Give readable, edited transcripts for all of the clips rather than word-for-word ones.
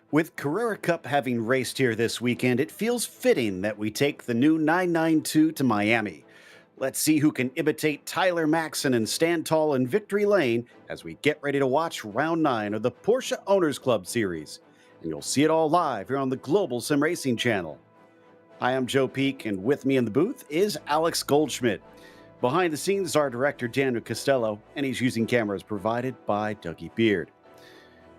With Carrera Cup having raced here this weekend, it feels fitting that we take the new 992 to Miami. Let's see who can imitate Tyler Maxson and stand tall in victory lane as we get ready to watch round 9 of the Porsche Owners Club Series. And you'll see it all live here on the Global SimRacing Channel. Hi, I'm Joe Peak, and with me in the booth is Alex Goldschmidt. Behind the scenes is our director, Daniel Costello, and he's using cameras provided by Dougie Beard.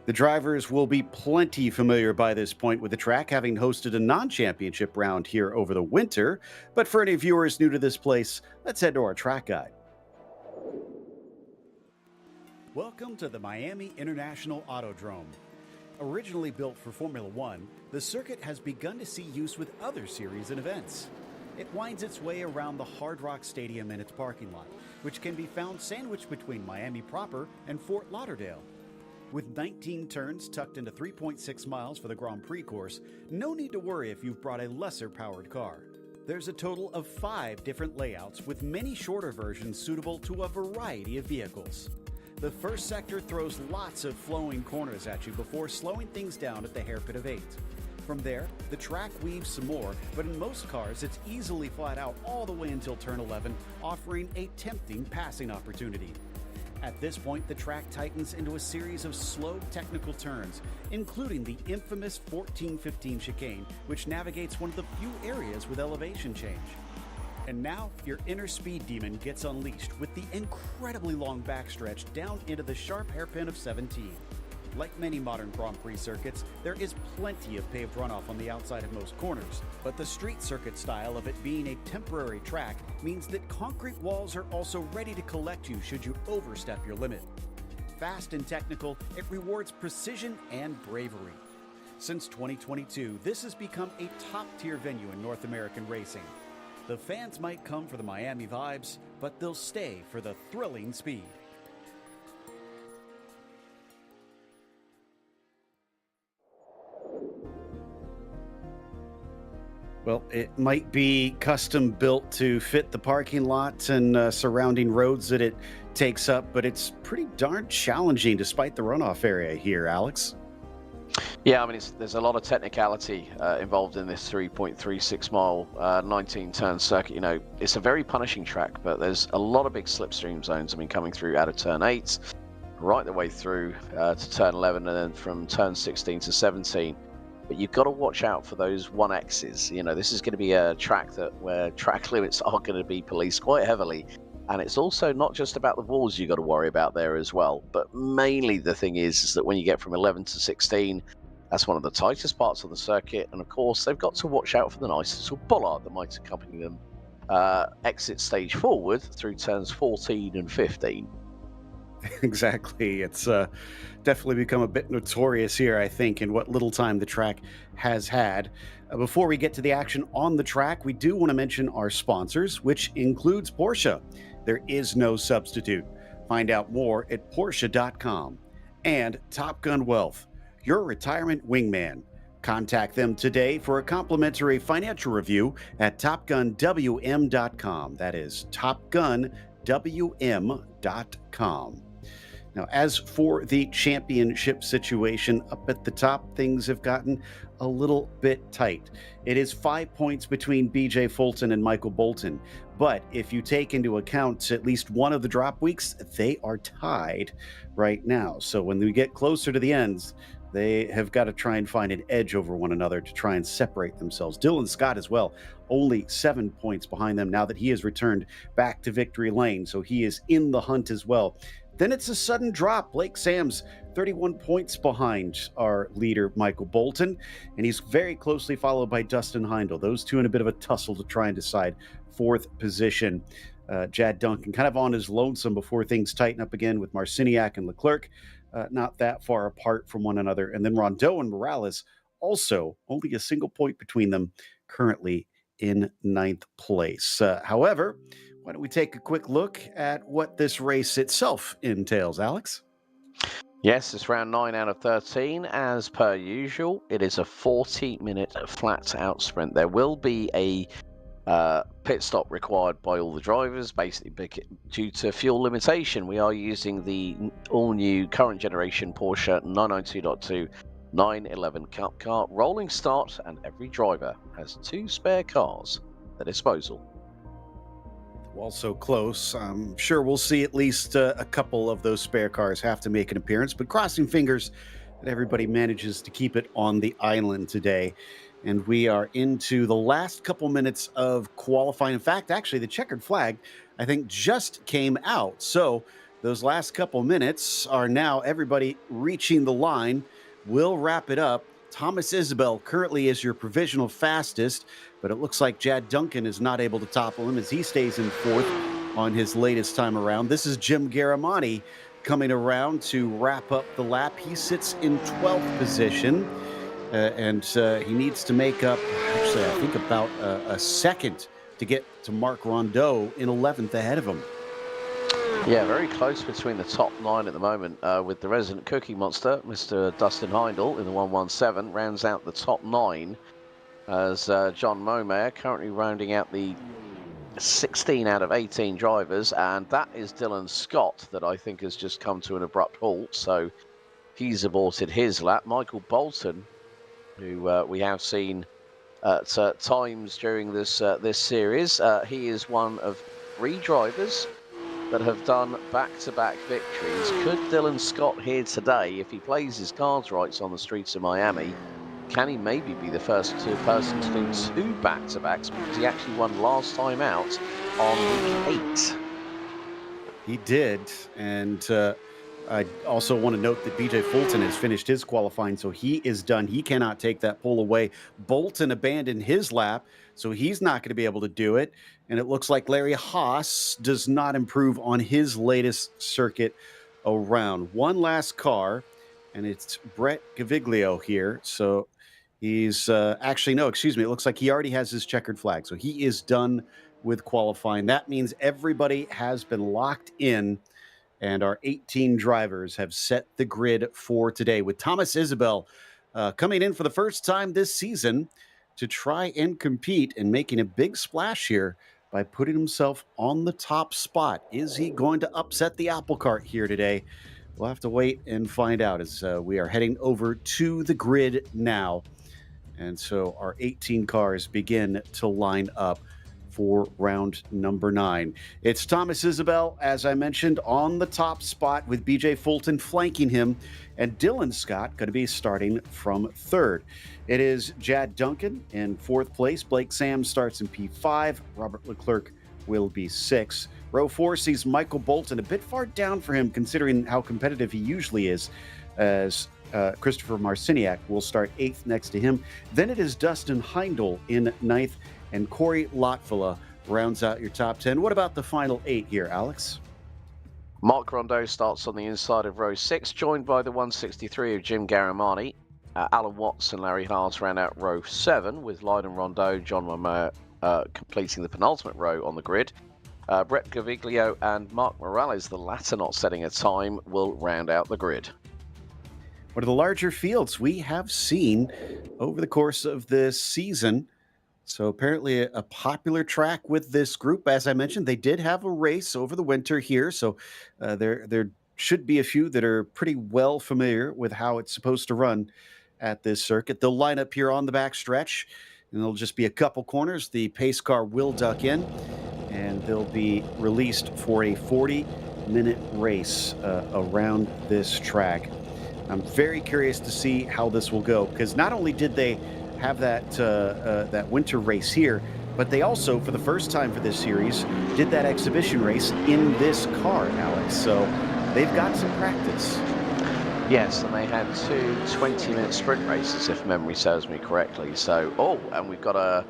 The drivers will be plenty familiar by this point with the track, having hosted a non-championship round here over the winter. But for any viewers new to this place, let's head to our track guide. Welcome to the Miami International Autodrome. Originally built for Formula One, the circuit has begun to see use with other series and events. It winds its way around the Hard Rock Stadium and its parking lot, which can be found sandwiched between Miami proper and Fort Lauderdale. With 19 turns tucked into 3.6 miles for the Grand Prix course, no need to worry if you've brought a lesser-powered car. There's a total of 5 different layouts with many shorter versions suitable to a variety of vehicles. The first sector throws lots of flowing corners at you before slowing things down at the hairpin of 8. From there, the track weaves some more, but in most cars it's easily flat out all the way until turn 11, offering a tempting passing opportunity. At this point, the track tightens into a series of slow technical turns, including the infamous 14-15 chicane, which navigates one of the few areas with elevation change. And now, your inner speed demon gets unleashed with the incredibly long backstretch down into the sharp hairpin of 17. Like many modern Grand Prix circuits, there is plenty of paved runoff on the outside of most corners, but the street circuit style of it being a temporary track means that concrete walls are also ready to collect you should you overstep your limit. Fast and technical, it rewards precision and bravery. Since 2022, this has become a top-tier venue in North American racing. The fans might come for the Miami vibes, but they'll stay for the thrilling speed. Well, it might be custom built to fit the parking lots and surrounding roads that it takes up, but it's pretty darn challenging despite the runoff area here, Alex. Yeah, I mean, there's a lot of technicality involved in this 3.36 mile, 19 turn circuit. You know, it's a very punishing track, but there's a lot of big slipstream zones. I mean, coming through out of turn 8, right the way through to turn 11, and then from turn 16 to 17. But you've got to watch out for those 1Xs. You know, this is going to be a track where track limits are going to be policed quite heavily. And it's also not just about the walls you've got to worry about there as well. But mainly the thing is that when you get from 11 to 16, that's one of the tightest parts of the circuit. And of course, they've got to watch out for the nice little bollard that might accompany them exit stage forward through turns 14 and 15. Exactly. It's definitely become a bit notorious here, I think, in what little time the track has had. Before we get to the action on the track, we do want to mention our sponsors, which includes Porsche. There is no substitute. Find out more at Porsche.com. And Top Gun Wealth, your retirement wingman. Contact them today for a complimentary financial review at TopGunWM.com. That is TopGunWM.com. Now, as for the championship situation up at the top, things have gotten a little bit tight. It is 5 points between BJ Fulton and Michael Bolton. But if you take into account at least one of the drop weeks, they are tied right now. So when we get closer to the ends, they have got to try and find an edge over one another to try and separate themselves. Dylan Scott as well, only 7 points behind them now that he has returned back to victory lane. So he is in the hunt as well. Then it's a sudden drop. Blake Sams, 31 points behind our leader, Michael Bolton, and he's very closely followed by Dustin Heindel. Those two in a bit of a tussle to try and decide 4th position. Jad Duncan kind of on his lonesome before things tighten up again with Marciniak and Leclerc, not that far apart from one another. And then Rondeau and Morales also only a single point between them, currently in 9th place. However, why don't we take a quick look at what this race itself entails, Alex? Yes, it's round 9 out of 13. As per usual, it is a 40-minute flat-out sprint. There will be a pit stop required by all the drivers, basically due to fuel limitation. We are using the all-new current generation Porsche 992.2 911 Cup car, rolling start, and every driver has 2 spare cars at their disposal. While so close, I'm sure we'll see at least a couple of those spare cars have to make an appearance, but crossing fingers that everybody manages to keep it on the island today. And we are into the last couple minutes of qualifying. In fact, actually, the checkered flag, I think, just came out. So those last couple minutes are now everybody reaching the line. We'll wrap it up. Thomas Isabel currently is your provisional fastest, but it looks like Jad Duncan is not able to topple him as he stays in fourth on his latest time around. This is Jim Garamani coming around to wrap up the lap. He sits in 12th position, and he needs to make up, actually, I think about a second to get to Mark Rondeau in 11th ahead of him. Yeah, very close between the top 9 at the moment, with the resident cookie monster, Mr. Dustin Heindel in the 117, rounds out the top 9 as John Momayer currently rounding out the 16 out of 18 drivers, and that is Dylan Scott that I think has just come to an abrupt halt, so he's aborted his lap. Michael Bolton, who we have seen at times during this series, he is one of 3 drivers that have done back-to-back victories. Could Dylan Scott here today, if he plays his cards right on the streets of Miami, can he maybe be the first person to do 2 back-to-backs, because he actually won last time out on week 8? He did, and I also want to note that BJ Fulton has finished his qualifying, so he is done. He cannot take that pole away. Bolton abandoned his lap, so he's not going to be able to do it. And it looks like Larry Haas does not improve on his latest circuit around. One last car, and it's Brett Gaviglio here. So he's actually, no, excuse me. It looks like he already has his checkered flag. So he is done with qualifying. That means everybody has been locked in, and our 18 drivers have set the grid for today, with Thomas Isabel coming in for the first time this season to try and compete and making a big splash here by putting himself on the top spot. Is he going to upset the apple cart here today? We'll have to wait and find out as we are heading over to the grid now. And so our 18 cars begin to line up for round number 9. It's Thomas Isabel, as I mentioned, on the top spot with BJ Fulton flanking him, and Dylan Scott going to be starting from 3rd. It is Jad Duncan in 4th place. Blake Sam starts in P5. Robert Leclerc will be 6th. Row 4 sees Michael Bolton a bit far down for him, considering how competitive he usually is, as Christopher Marciniak will start 8th next to him. Then it is Dustin Heindel in 9th, and Corey Lotvilla rounds out your top 10. What about the final 8 here, Alex? Mark Rondeau starts on the inside of row 6, joined by the 163 of Jim Garamani. Alan Watts and Larry Haas round out row 7, with Lyden Rondeau, John Momayer completing the penultimate row on the grid. Brett Gaviglio and Mark Morales, the latter not setting a time, will round out the grid. One of the larger fields we have seen over the course of this season. So apparently a popular track with this group. As I mentioned, they did have a race over the winter here. So there should be a few that are pretty well familiar with how it's supposed to run at this circuit. They'll line up here on the back stretch, and there'll just be a couple corners. The pace car will duck in, and they'll be released for a 40-minute race around this track. I'm very curious to see how this will go, because not only did they have that winter race here, but they also, for the first time for this series, did that exhibition race in this car, Alex. So they've got some practice. Yes, and they had 2 20-minute sprint races, if memory serves me correctly. So, and we've got a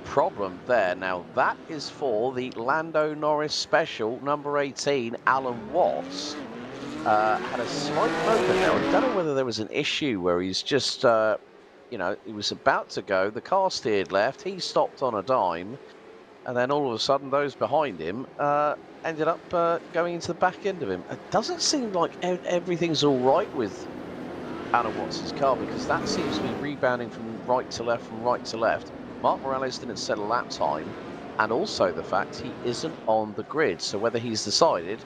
problem there. Now, that is for the Lando Norris special, number 18, Alan Watts. Had a slight moment there. I don't know whether there was an issue where he's just... he was about to go, the car steered left, he stopped on a dime, and then all of a sudden those behind him ended up going into the back end of him. It doesn't seem like everything's all right with Alan Watts' car, because that seems to be rebounding from right to left, from right to left. Mark Morales didn't set a lap time, and also the fact he isn't on the grid. So whether he's decided,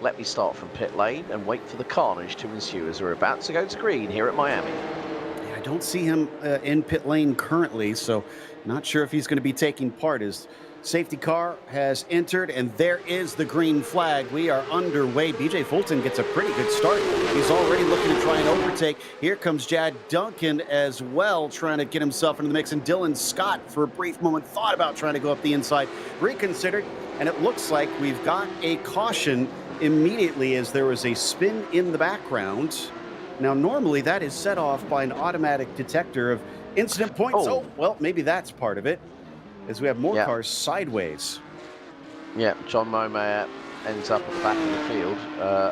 let me start from pit lane and wait for the carnage to ensue as we're about to go to green here at Miami. I don't see him in pit lane currently, so not sure if he's going to be taking part. His safety car has entered, and there is the green flag. We are underway. BJ Fulton gets a pretty good start. He's already looking to try and overtake. Here comes Jad Duncan as well, trying to get himself into the mix. And Dylan Scott, for a brief moment, thought about trying to go up the inside, reconsidered, and it looks like we've got a caution immediately as there was a spin in the background. Now, normally that is set off by an automatic detector of incident points. Oh, well, maybe that's part of it, as we have more cars sideways. Yeah, John Momayer ends up at the back of the field,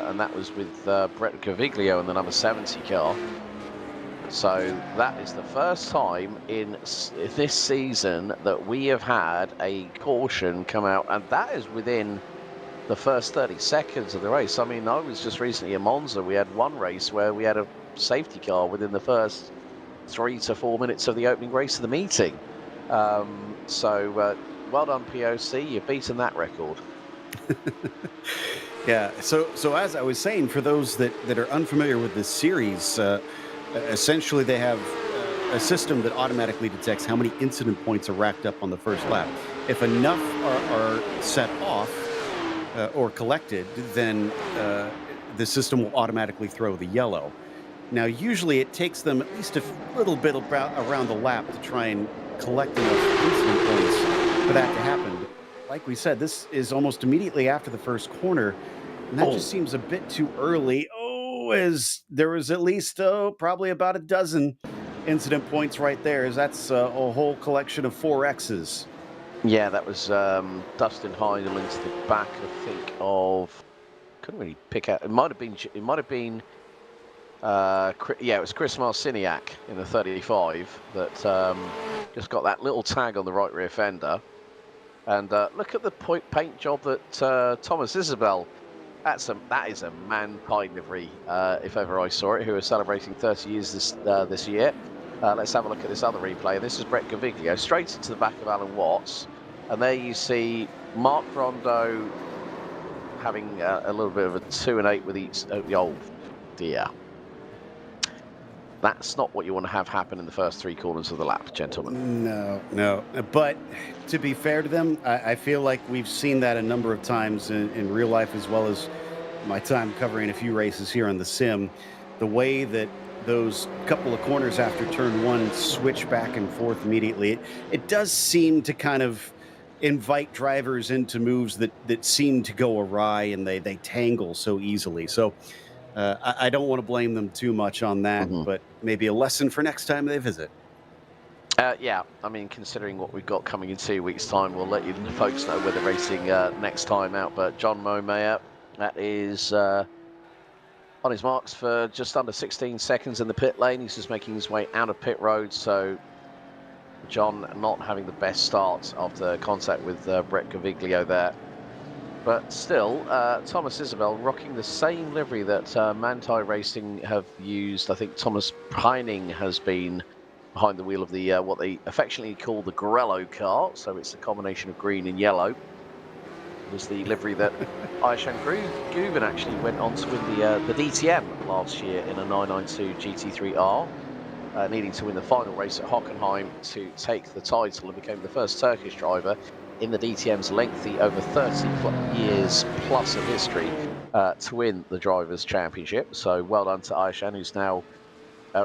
and that was with Brett Gaviglio in the number 70 car. So that is the first time in this season that we have had a caution come out, and that is within the first 30 seconds of the race. I mean, I was just recently in Monza. We had one race where we had a safety car within the first 3 to 4 minutes of the opening race of the meeting. So well done, POC. You've beaten that record. Yeah. So as I was saying, for those that are unfamiliar with this series, essentially they have a system that automatically detects how many incident points are racked up on the first lap. If enough are set off, or collected, then the system will automatically throw the yellow. Now, usually it takes them at least a little bit around the lap to try and collect enough incident points for that to happen. But like we said, this is almost immediately after the first corner, and that just seems a bit too early. Oh, as there was at least probably about a dozen incident points right there, as that's a whole collection of 4 X's. Yeah, that was Dustin Heineman to the back, I think, of. Couldn't really pick out. It might have been. Yeah, it was Chris Marciniak in the 35 that just got that little tag on the right rear fender. And look at the paint job that Thomas Isabel. That is a mankind livery, if ever I saw it. Who are celebrating 30 years this year. Let's have a look at this other replay. This is Brett Gaviglio straight into the back of Alan Watts. And there you see Mark Rondo having a little bit of a 2 and 8 with each. Oh dear. That's not what you want to have happen in the first 3 corners of the lap, gentlemen. No. But to be fair to them, I feel like we've seen that a number of times in real life, as well as my time covering a few races here on the sim. The way that those couple of corners after turn 1 switch back and forth immediately, it does seem to kind of invite drivers into moves that seem to go awry, and they tangle so easily. So I don't want to blame them too much on that, but maybe a lesson for next time they visit. Yeah, I mean, considering what we've got coming in 2 weeks' time, we'll let you folks know where they're racing next time out. But John Momayer, that is on his marks for just under 16 seconds in the pit lane. He's just making his way out of pit road. So John not having the best start after contact with Brett Gaviglio there. But still, Thomas Isabel rocking the same livery that Manthey Racing have used. I think Thomas Pining has been behind the wheel of the what they affectionately call the Grello car. So it's a combination of green and yellow. It was the livery that Aishan Guven actually went on to win the DTM last year in a 992 GT3R. Needing to win the final race at Hockenheim to take the title, and became the first Turkish driver in the DTM's lengthy, over 30 years plus of history, to win the Drivers' Championship. So well done to Aishan, who's now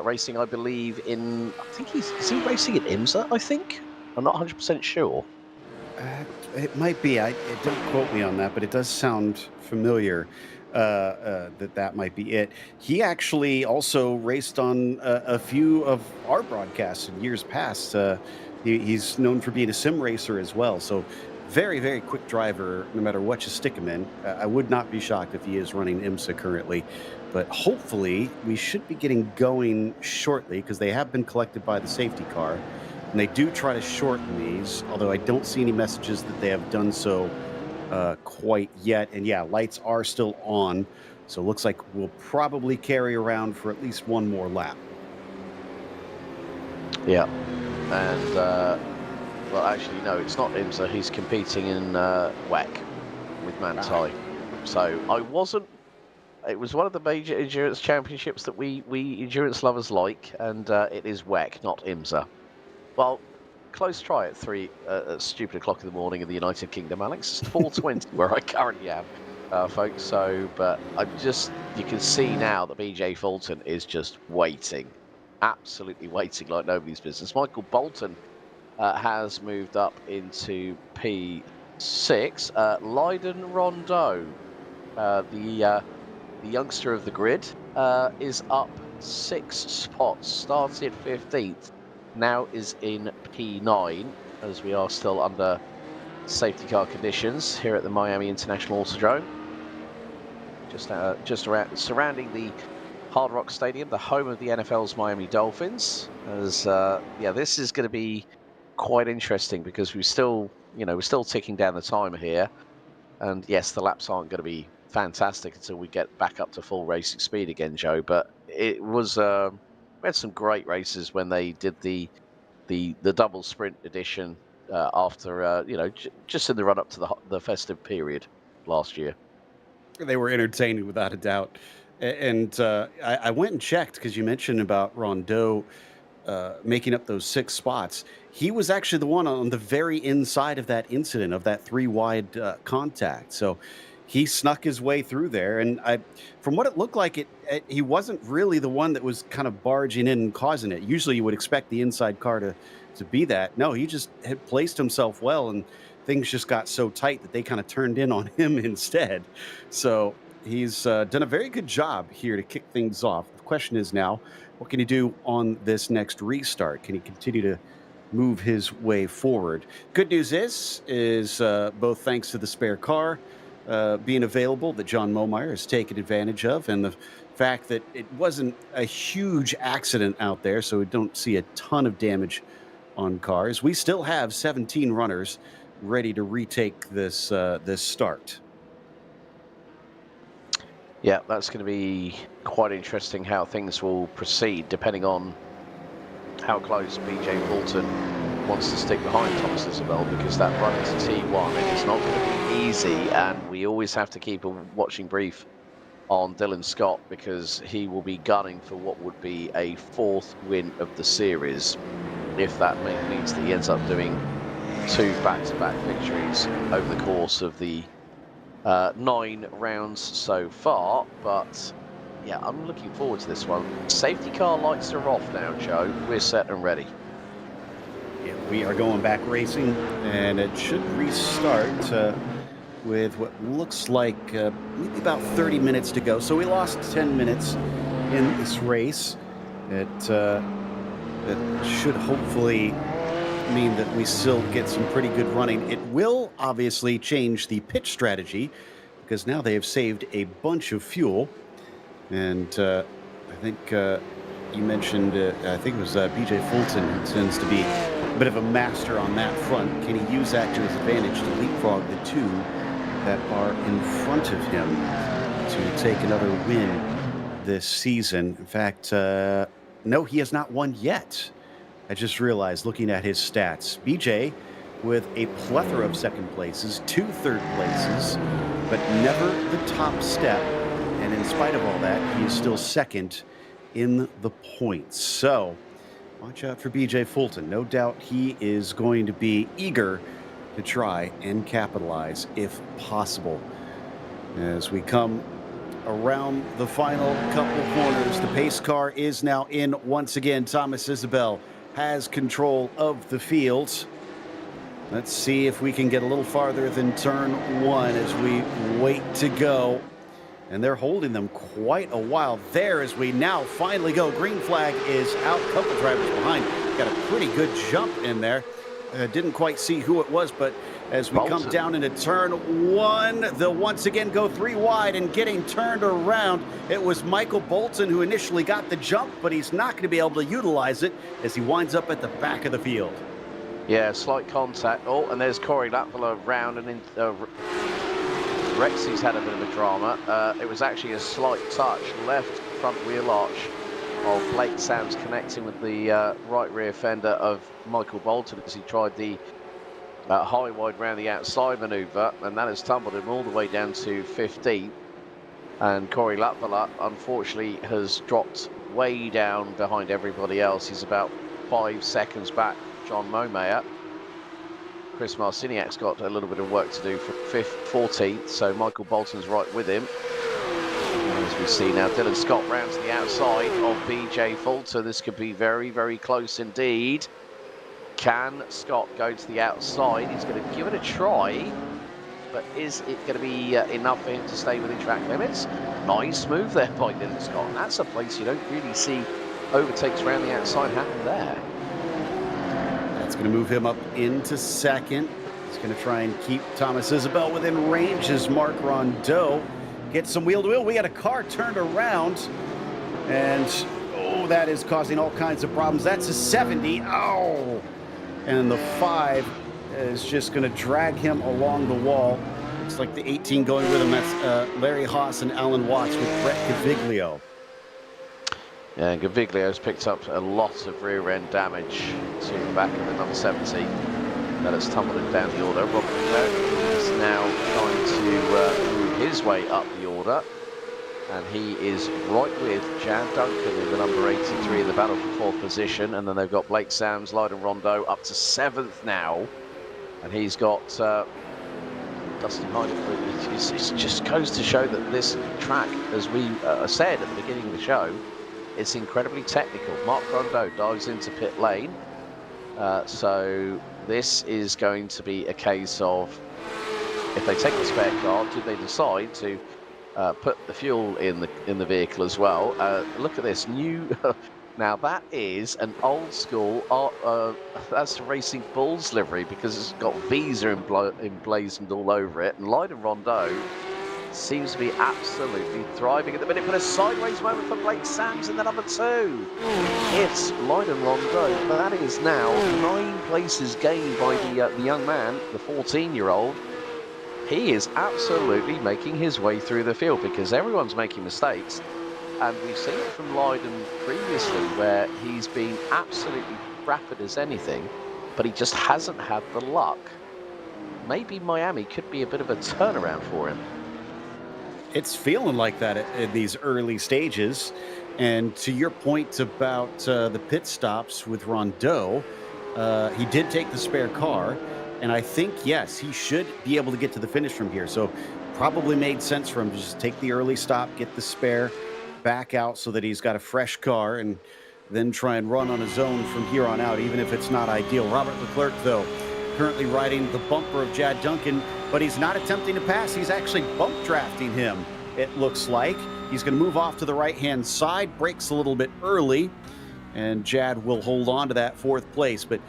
racing, I believe, in... I think is he racing in IMSA, I think? I'm not 100% sure. It might be. Don't quote me on that, but it does sound familiar. That might be it. He actually also raced on a few of our broadcasts in years past. He's known for being a sim racer as well. So very, very quick driver, no matter what you stick him in. I would not be shocked if he is running IMSA currently. But hopefully we should be getting going shortly, because they have been collected by the safety car. And they do try to shorten these, although I don't see any messages that they have done so quite yet. And yeah, lights are still on, so it looks like we'll probably carry around for at least one more lap. Yeah, and well, actually, no, it's not IMSA. He's competing in WEC with Manthey. So I wasn't it was one of the major endurance championships that we endurance lovers like, and it is WEC, not IMSA. Well, close try at at stupid o'clock in the morning in the United Kingdom, Alex. It's 4:20 where I currently am, folks. So, but you can see now that BJ Fulton is just waiting, absolutely waiting like nobody's business. Michael Bolton has moved up into P6. Leiden Rondeau, the youngster of the grid, is up 6 spots, started 15th, now is in P9, as we are still under safety car conditions here at the Miami International Autodrome. Just around, surrounding the Hard Rock Stadium, the home of the NFL's Miami Dolphins. As yeah, this is going to be quite interesting because we're still ticking down the timer here, and yes, the laps aren't going to be fantastic until we get back up to full racing speed again, Joe. But it was we had some great races when they did the double sprint edition after just in the run up to the festive period last year. They were entertaining without a doubt. And I went and checked because you mentioned about Rondeau making up those 6 spots. He was actually the one on the very inside of that incident, of that 3 wide contact. So he snuck his way through there. And from what it looked like, he wasn't really the one that was kind of barging in and causing it. Usually you would expect the inside car to be that. No, he just had placed himself well, and things just got so tight that they kind of turned in on him instead. So he's done a very good job here to kick things off. The question is now, what can he do on this next restart? Can he continue to move his way forward? Good news is both thanks to the spare car being available that John Momeyer has taken advantage of, and the fact that it wasn't a huge accident out there, so we don't see a ton of damage on cars. We still have 17 runners ready to retake this start. Yeah, that's going to be quite interesting how things will proceed, depending on how close BJ Fulton wants to stick behind Thomas Isabel, because that run into T1 is not going to be easy, and we always have to keep a watching brief on Dylan Scott, because he will be gunning for what would be a 4th win of the series, if that means that he ends up doing 2 back-to-back victories over the course of the 9 rounds so far. But yeah, I'm looking forward to this one. Safety car lights are off now, Joe. We're set and ready. Yeah, we are going back racing, and it should restart with what looks like maybe about 30 minutes to go. So we lost 10 minutes in this race. It should hopefully mean that we still get some pretty good running. It will obviously change the pitch strategy, because now they have saved a bunch of fuel. And I think you mentioned, I think it was BJ Fulton, who tends to be a bit of a master on that front. Can he use that to his advantage to leapfrog the 2 that are in front of him to take another win this season? In fact, no, he has not won yet. I just realized, looking at his stats, BJ with a plethora of 2nd places, 2 3rd places, but never the top step. And in spite of all that, he is still 2nd in the points. So watch out for BJ Fulton. No doubt he is going to be eager to try and capitalize if possible. As we come around the final couple corners, the pace car is now in once again. Thomas Isabel has control of the field. Let's see if we can get a little farther than turn 1 as we wait to go. And they're holding them quite a while there as we now finally go. Green flag is out. Couple drivers behind. Got a pretty good jump in there. Didn't quite see who it was, but as we come down into turn 1, they'll once again go 3 wide, and getting turned around, it was Michael Bolton who initially got the jump, but he's not going to be able to utilize it as he winds up at the back of the field. Yeah, slight contact. Oh, and there's Corey Lapvala round, and in Rexy's had a bit of a drama. It was actually a slight touch, left front wheel arch of Blake Sams connecting with the right rear fender of Michael Bolton as he tried the high wide round the outside manoeuvre, and that has tumbled him all the way down to 15th. And Corey Latvala, unfortunately, has dropped way down behind everybody else. He's about 5 seconds back, John Momayer. Chris Marciniak's got a little bit of work to do for 14th, so Michael Bolton's right with him. As we see now, Dylan Scott round to the outside of BJ Fulton. This could be very, very close indeed. Can Scott go to the outside? He's going to give it a try, but is it going to be enough for him to stay within track limits? Nice move there by Dylan Scott. And that's a place you don't really see overtakes around the outside happen there. That's going to move him up into second. He's going to try and keep Thomas Isabel within range as Mark Rondeau gets some wheel-to-wheel. We got a car turned around, and oh, that is causing all kinds of problems. That's a 70. Oh! And the 5 is just going to drag him along the wall. Looks like the 18 going with him. That's Larry Haas and Alan Watts with Brett Gaviglio. Yeah, Gaviglio's picked up a lot of rear-end damage to the back of the number 70. That has tumbled him down the order. Robert is now trying to move his way up the order. And he is right with Jan Duncan in the number 83 in the battle for 4th position. And then they've got Blake Sams, Lydon Rondeau up to 7th now. And he's got Dustin Hyde. It just goes to show that this track, as we said at the beginning of the show, it's incredibly technical. Mark Rondeau dives into pit lane. So this is going to be a case of, if they take the spare car, do they decide to put the fuel in the vehicle as well? Look at this new. Now that is an old school. That's a Racing Bulls livery because it's got Visa emblazoned all over it. And Lydon Rondeau seems to be absolutely thriving at the minute. But a sideways moment for Blake Sams in the number 2. It's Lydon Rondeau. That is now 9 places gained by the young man, the 14-year-old. He is absolutely making his way through the field because everyone's making mistakes. And we've seen it from Lydon previously where he's been absolutely rapid as anything, but he just hasn't had the luck. Maybe Miami could be a bit of a turnaround for him. It's feeling like that at these early stages. And to your point about the pit stops with Rondeau, he did take the spare car. And I think, yes, he should be able to get to the finish from here. So probably made sense for him to just take the early stop, get the spare, back out so that he's got a fresh car, and then try and run on his own from here on out, even if it's not ideal. Robert Leclerc, though, currently riding the bumper of Jad Duncan, but he's not attempting to pass. He's actually bump drafting him, it looks like. He's going to move off to the right-hand side, brakes a little bit early, and Jad will hold on to that 4th place. But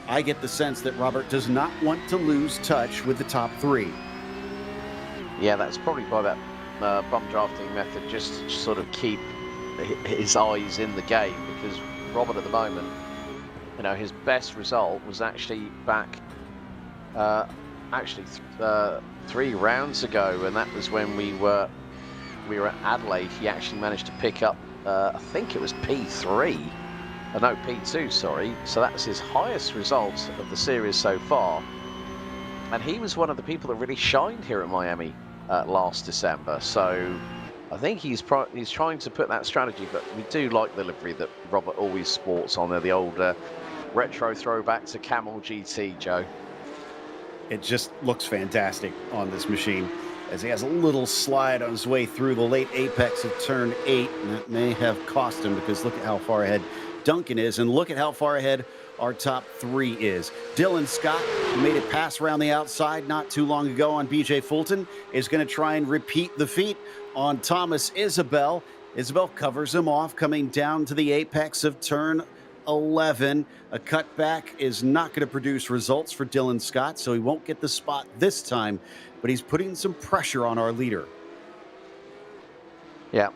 I get the sense that Robert does not want to lose touch with the top 3. Yeah, that's probably by that bump drafting method, just to sort of keep his eyes in the game, because Robert at the moment, you know, his best result was actually back 3 rounds ago, and that was when we were at Adelaide. He actually managed to pick up I think it was P3, no, P2, sorry. So that's his highest result of the series so far, and he was one of the people that really shined here at Miami last December. So I think he's trying to put that strategy, but we do like the livery that Robert always sports on there, the old retro throwback to Camel GT, Joe. It just looks fantastic on this machine as he has a little slide on his way through the late apex of turn 8, and that may have cost him, because look at how far ahead Duncan is, and look at how far ahead our top 3 is. Dylan Scott, who made it pass around the outside not too long ago on BJ Fulton, is going to try and repeat the feat on Thomas Isabel. Isabel covers him off, coming down to the apex of turn 11. A cutback is not going to produce results for Dylan Scott, so he won't get the spot this time, but he's putting some pressure on our leader. Yeah,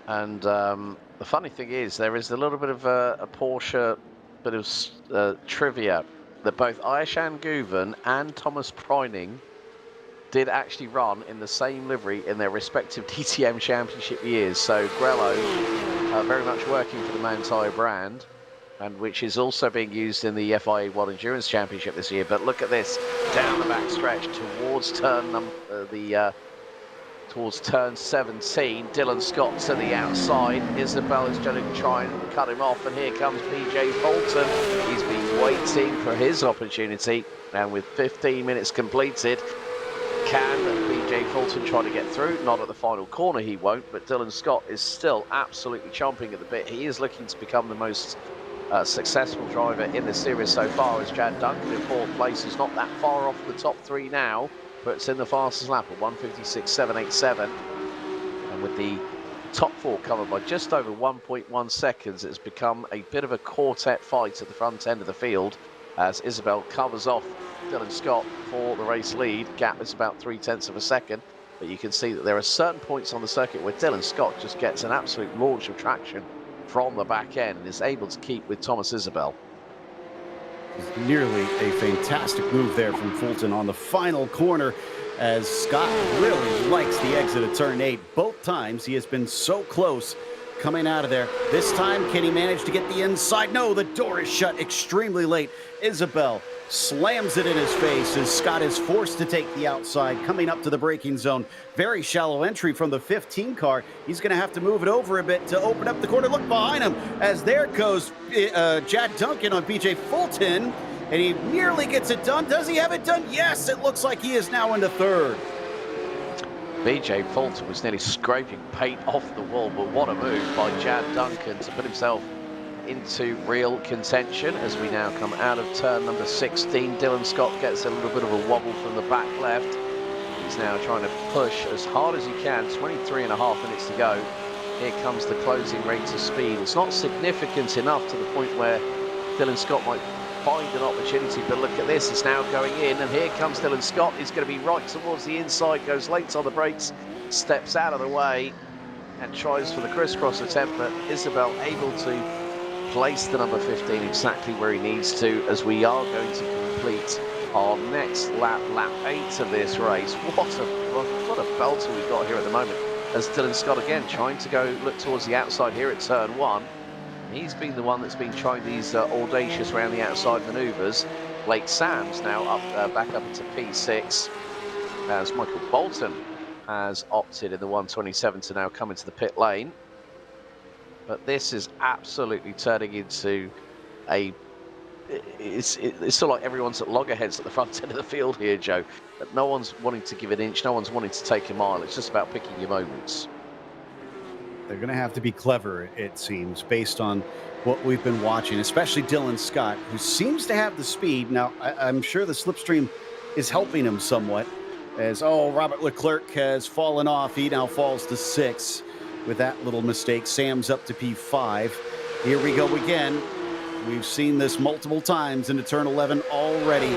and the funny thing is, there is a little bit of a Porsche bit of trivia that both Ayeshan Guven and Thomas Preining did actually run in the same livery in their respective DTM championship years. So Grello very much working for the Mount Tyre brand, and which is also being used in the FIA World Endurance Championship this year. But look at this, down the back stretch towards turn towards turn 17. Dylan Scott to the outside. Isabel is going to try and cut him off, and here comes BJ Fulton. He's been waiting for his opportunity, and with 15 minutes completed, can BJ Fulton try to get through? Not at the final corner, he won't, but Dylan Scott is still absolutely chomping at the bit. He is looking to become the most successful driver in the series so far, as Chad Duncan in 4th place is not that far off the top 3 now, but it's in the fastest lap at 1:56.787, and with the top 4 covered by just over 1.1 seconds, it's become a bit of a quartet fight at the front end of the field as Isabel covers off Dylan Scott for the race lead. Gap is about 0.3 of a second, but you can see that there are certain points on the circuit where Dylan Scott just gets an absolute launch of traction from the back end and is able to keep with Thomas Isabel. Nearly a fantastic move there from Fulton on the final corner, as Scott really likes the exit of turn 8. Both times he has been so close coming out of there. This time, can he manage to get the inside? No, the door is shut extremely late. Isabel slams it in his face as Scott is forced to take the outside coming up to the braking zone. Very shallow entry from the 15 car. He's going to have to move it over a bit to open up the corner. Look behind him as there goes Chad Duncan on BJ Fulton, and he nearly gets it done. Does he have it done? Yes, it looks like he is now into 3rd. BJ Fulton was nearly scraping paint off the wall, but what a move by Chad Duncan to put himself into real contention as we now come out of turn number 16. Dylan Scott gets a little bit of a wobble from the back left. He's now trying to push as hard as he can. 23.5 minutes to go. Here comes the closing rate of speed. It's not significant enough to the point where Dylan Scott might find an opportunity, but look at this, it's now going in, and here comes Dylan Scott. He's going to be right towards the inside, goes late on the brakes, steps out of the way and tries for the crisscross attempt, but Isabel able to place the number 15 exactly where he needs to, as we are going to complete our next lap, lap 8 of this race. What a belter we got here at the moment, as Dylan Scott again trying to go look towards the outside here at turn 1. He's been the one that's been trying these audacious round the outside manoeuvres. Blake Sams now up back up into P6, as Michael Bolton has opted in the 127 to now come into the pit lane. But this is absolutely turning into a... It's sort of like everyone's at loggerheads at the front end of the field here, Joe. But no one's wanting to give an inch, no one's wanting to take a mile. It's just about picking your moments. They're going to have to be clever, it seems, based on what we've been watching, especially Dylan Scott, who seems to have the speed. Now, I'm sure the slipstream is helping him somewhat, as, Robert Leclerc has fallen off. He now falls to 6 with that little mistake. Sam's up to P5. Here we go again. We've seen this multiple times into turn 11 already.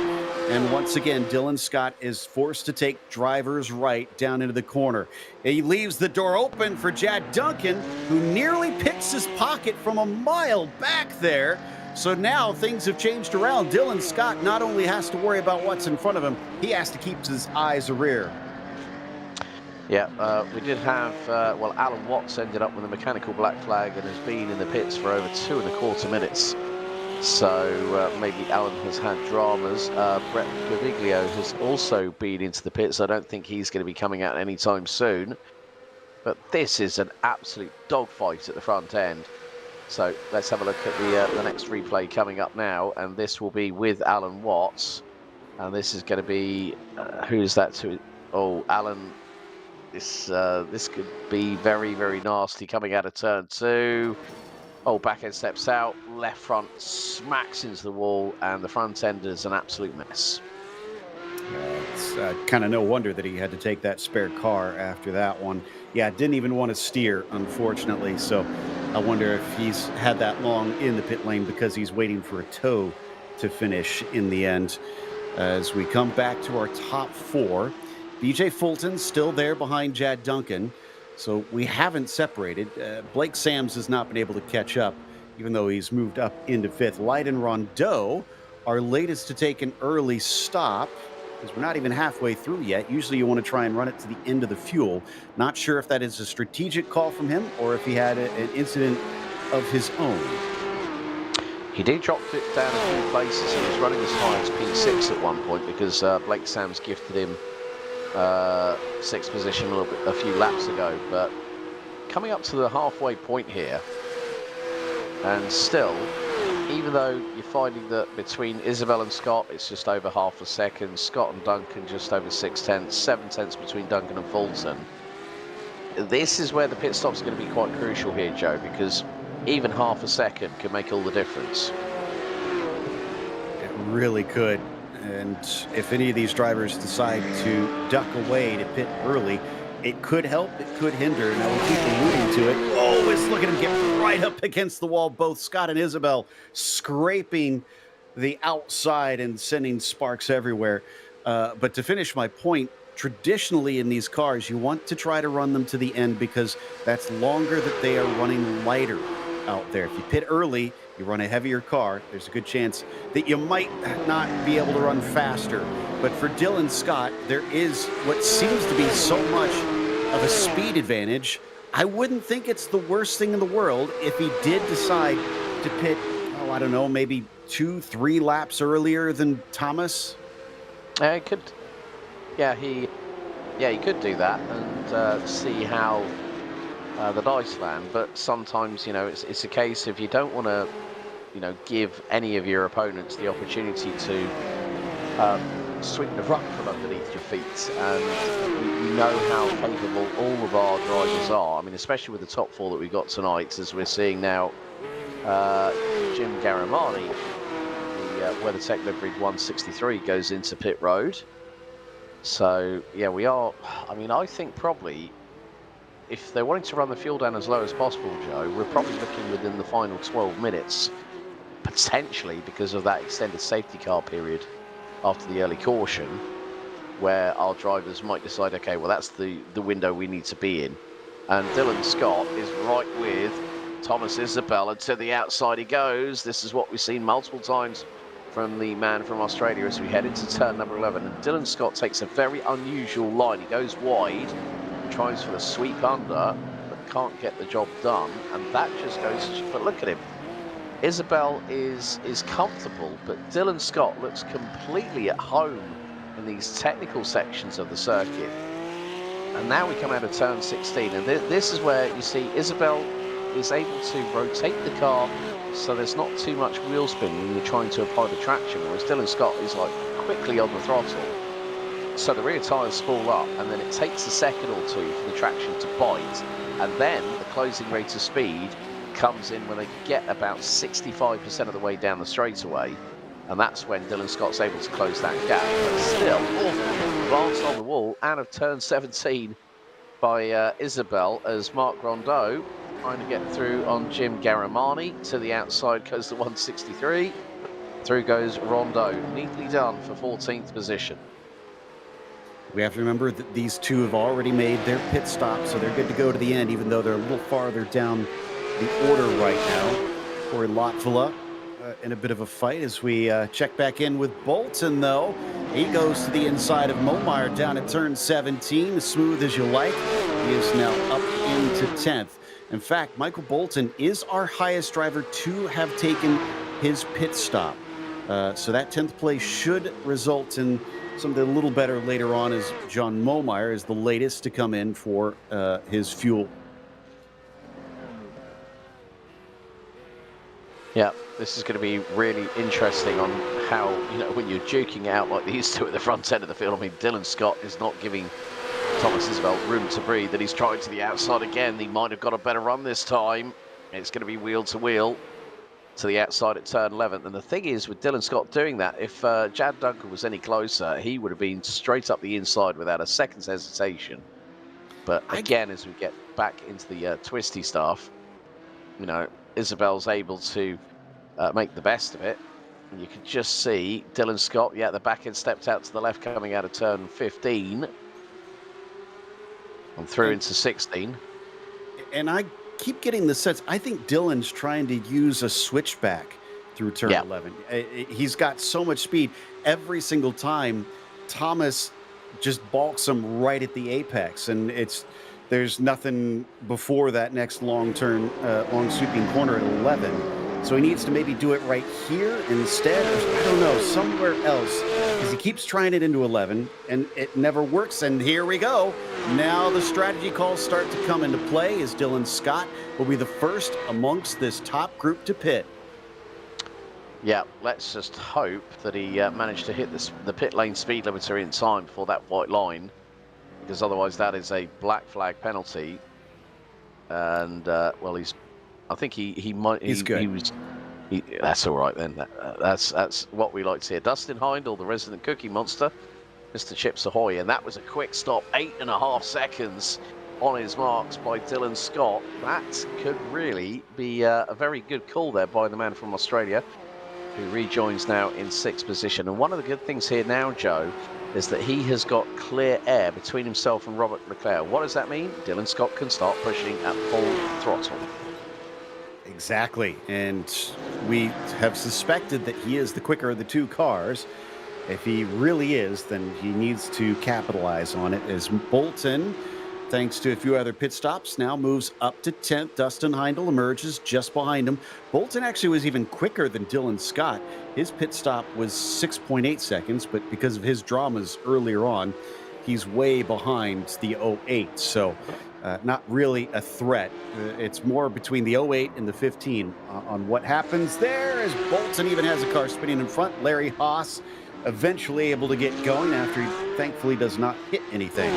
And once again, Dylan Scott is forced to take driver's right down into the corner. He leaves the door open for Chad Duncan, who nearly picks his pocket from a mile back there. So now things have changed around. Dylan Scott not only has to worry about what's in front of him, he has to keep his eyes rear. Yeah, we did have, Alan Watts ended up with a mechanical black flag and has been in the pits for over 2.25 minutes. So maybe Alan has had dramas. Brett Gaviglio has also been into the pits. I don't think he's going to be coming out anytime soon. But this is an absolute dogfight at the front end. So let's have a look at the next replay coming up now. And this will be with Alan Watts. And this is going to be, who is that to? Oh, Alan. This could be very, very nasty coming out of turn 2. Oh, back end steps out, left front smacks into the wall, and the front end is an absolute mess. It's kind of no wonder that he had to take that spare car after that one. Yeah, didn't even want to steer, unfortunately. So I wonder if he's had that long in the pit lane because he's waiting for a tow to finish in the end. As we come back to our top 4, BJ Fulton still there behind Chad Duncan. So we haven't separated. Blake Sams has not been able to catch up, even though he's moved up into 5th. Leiden Rondeau, our latest to take an early stop, because we're not even halfway through yet. Usually you want to try and run it to the end of the fuel. Not sure if that is a strategic call from him or if he had an incident of his own. He did drop it down a few places. He was running as high as P6 at one point because Blake Sams gifted him sixth position a few laps ago, but coming up to the halfway point here, and still, even though you're finding that between Isabel and Scott, it's just over half a second, Scott and Duncan just over 6/10, 7/10 between Duncan and Fulton. This is where the pit stops are going to be quite crucial here, Joe, because even half a second can make all the difference. It really could. And if any of these drivers decide to duck away to pit early, it could help, it could hinder. Now we'll keep alluding to it. Oh, let's look at him get right up against the wall. Both Scott and Isabel scraping the outside and sending sparks everywhere. But to finish my point, traditionally in these cars, you want to try to run them to the end because that's longer that they are running lighter out there. If you pit early, you run a heavier car, there's a good chance that you might not be able to run faster. But for Dylan Scott, there is what seems to be so much of a speed advantage. I wouldn't think it's the worst thing in the world if he did decide to pit, oh, I don't know, maybe 2-3 laps earlier than Thomas. He could, he could do that and see how the dice land. But sometimes, it's a case if you don't want to, give any of your opponents the opportunity to sweep the rug from underneath your feet. And we know how capable all of our drivers are. I mean, especially with the top four that we got tonight, as we're seeing now, Jim Garamani, the WeatherTech Liveried 163, goes into pit road. So, yeah, we are, I think probably, if they're wanting to run the fuel down as low as possible, Joe, we're probably looking within the final 12 minutes, potentially because of that extended safety car period after the early caution, where our drivers might decide, okay, well, that's the window we need to be in. And Dylan Scott is right with Thomas Isabel, and to the outside he goes. This is what we've seen multiple times from the man from Australia as we head into turn number 11. And Dylan Scott takes a very unusual line. He goes wide, tries for the sweep under, but can't get the job done. And that just goes, but look at him. Isabel is comfortable, but Dylan Scott looks completely at home in these technical sections of the circuit. And now we come out of turn 16, and this is where you see Isabel is able to rotate the car so there's not too much wheel spin when you're trying to apply the traction, whereas Dylan Scott is like quickly on the throttle. So the rear tyres spool up, and then it takes a second or two for the traction to bite, and then the closing rate of speed comes in when they get about 65% of the way down the straightaway, and that's when Dylan Scott's able to close that gap. But still, advanced on the wall out of turn 17 by Isabel, as Mark Rondeau trying to get through on Jim Garamani. To the outside goes the 163. Through goes Rondeau. Neatly done for 14th position. We have to remember that these two have already made their pit stop, so they're good to go to the end, even though they're a little farther down the order right now. Corey Lotvilla in a bit of a fight as we check back in with Bolton, though. He goes to the inside of Momeyer down at turn 17, as smooth as you like. He is now up into 10th. In fact, Michael Bolton is our highest driver to have taken his pit stop. So that 10th place should result in something a little better later on, as John Momeyer is the latest to come in for his fuel. Yeah, this is going to be really interesting on how, when you're duking out like these two at the front end of the field. I mean, Dylan Scott is not giving Thomas Isabel room to breathe, and he's trying to the outside again. He might have got a better run this time. It's going to be wheel to wheel to the outside at turn 11. And the thing is, with Dylan Scott doing that, if Jad Duncan was any closer, he would have been straight up the inside without a second's hesitation. But again, as we get back into the twisty stuff, Isabel's able to make the best of it. And you can just see Dylan Scott, the back end stepped out to the left coming out of turn 15 and through into 16. And I keep getting the sense, I think Dylan's trying to use a switchback through turn 11. He's got so much speed. Every single time, Thomas just balks him right at the apex, and there's nothing before that next long turn, long sweeping corner at 11 So he needs to maybe do it right here instead, or I don't know, somewhere else, because he keeps trying it into 11 and it never works. And here we go. Now the strategy calls start to come into play as Dylan Scott will be the first amongst this top group to pit. Yeah, let's just hope that he managed to hit the pit lane speed limiter in time before that white line, because otherwise that is a black flag penalty. And well, I think he might. He's good. That's all right then. That's what we like to hear. Dustin Heindel, the resident Cookie Monster, Mr. Chips Ahoy, and that was a quick stop, 8.5 seconds on his marks by Dylan Scott. That could really be a very good call there by the man from Australia, who rejoins now in 6th position. And one of the good things here now, Joe, is that he has got clear air between himself and Robert Leclerc. What does that mean? Dylan Scott can start pushing at full throttle. Exactly. And we have suspected that he is the quicker of the two cars. If he really is, then he needs to capitalize on it, as Bolton, thanks to a few other pit stops, now moves up to 10th. Dustin Heindel emerges just behind him. Bolton actually was even quicker than Dylan Scott. His pit stop was 6.8 seconds, but because of his dramas earlier on, he's way behind the 08. So not really a threat. It's more between the 08 and the 15 on what happens there, as Bolton even has a car spinning in front. Larry Haas eventually able to get going after he thankfully does not hit anything.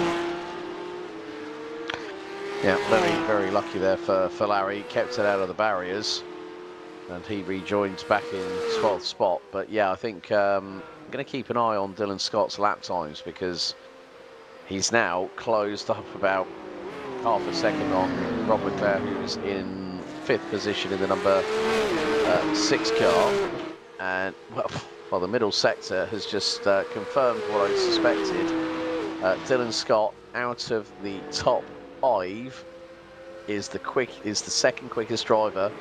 Yeah, very lucky there for Larry. Kept it out of the barriers, and he rejoined back in 12th spot. But yeah, I think I'm going to keep an eye on Dylan Scott's lap times, because he's now closed up about half a second on Rob Leclerc, who's in 5th position in the number 6 car. And well, the middle sector has just confirmed what I suspected. Dylan Scott, out of the top 5, is the second quickest driver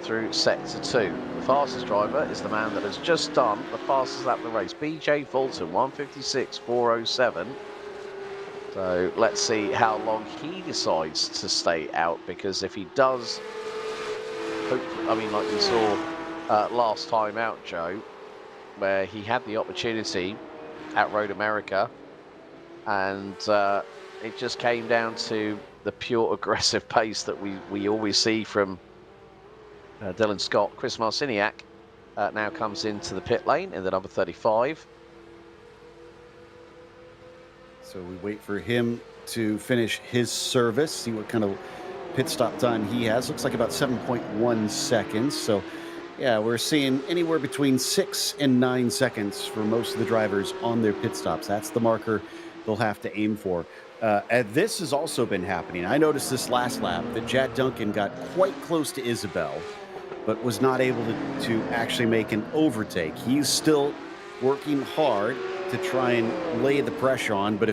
through sector 2. The fastest driver is the man that has just done the fastest lap of the race, BJ Fulton, 1:56.407. So let's see how long he decides to stay out, because if he does, I mean, like we saw last time out, Joe, where he had the opportunity at Road America, and it just came down to the pure aggressive pace that we always see from Dylan Scott. Chris Marciniak now comes into the pit lane in the number 35. So we wait for him to finish his service, see what kind of pit stop time he has. Looks like about 7.1 seconds. So yeah, we're seeing anywhere between 6 and 9 seconds for most of the drivers on their pit stops. That's the marker they'll have to aim for. And this has also been happening. I noticed this last lap that Chad Duncan got quite close to Isabel, but was not able to actually make an overtake. He's still working hard to try and lay the pressure on, but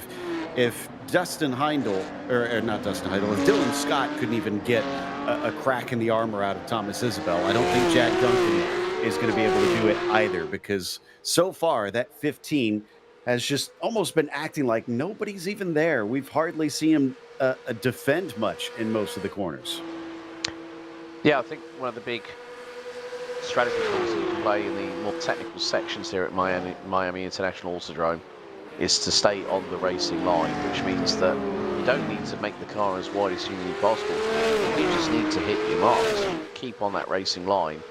if Dustin Heindel, or not Dustin Heindel, if Dylan Scott couldn't even get a crack in the armor out of Thomas Isabel, I don't think Jack Duncan is going to be able to do it either, because so far that 15 has just almost been acting like nobody's even there. We've hardly seen him defend much in most of the corners. Yeah, I think one of the big strategy calls that you can play in the more technical sections here at Miami International Autodrome is to stay on the racing line, which means that you don't need to make the car as wide as humanly possible. You just need to hit your marks, keep on that racing line,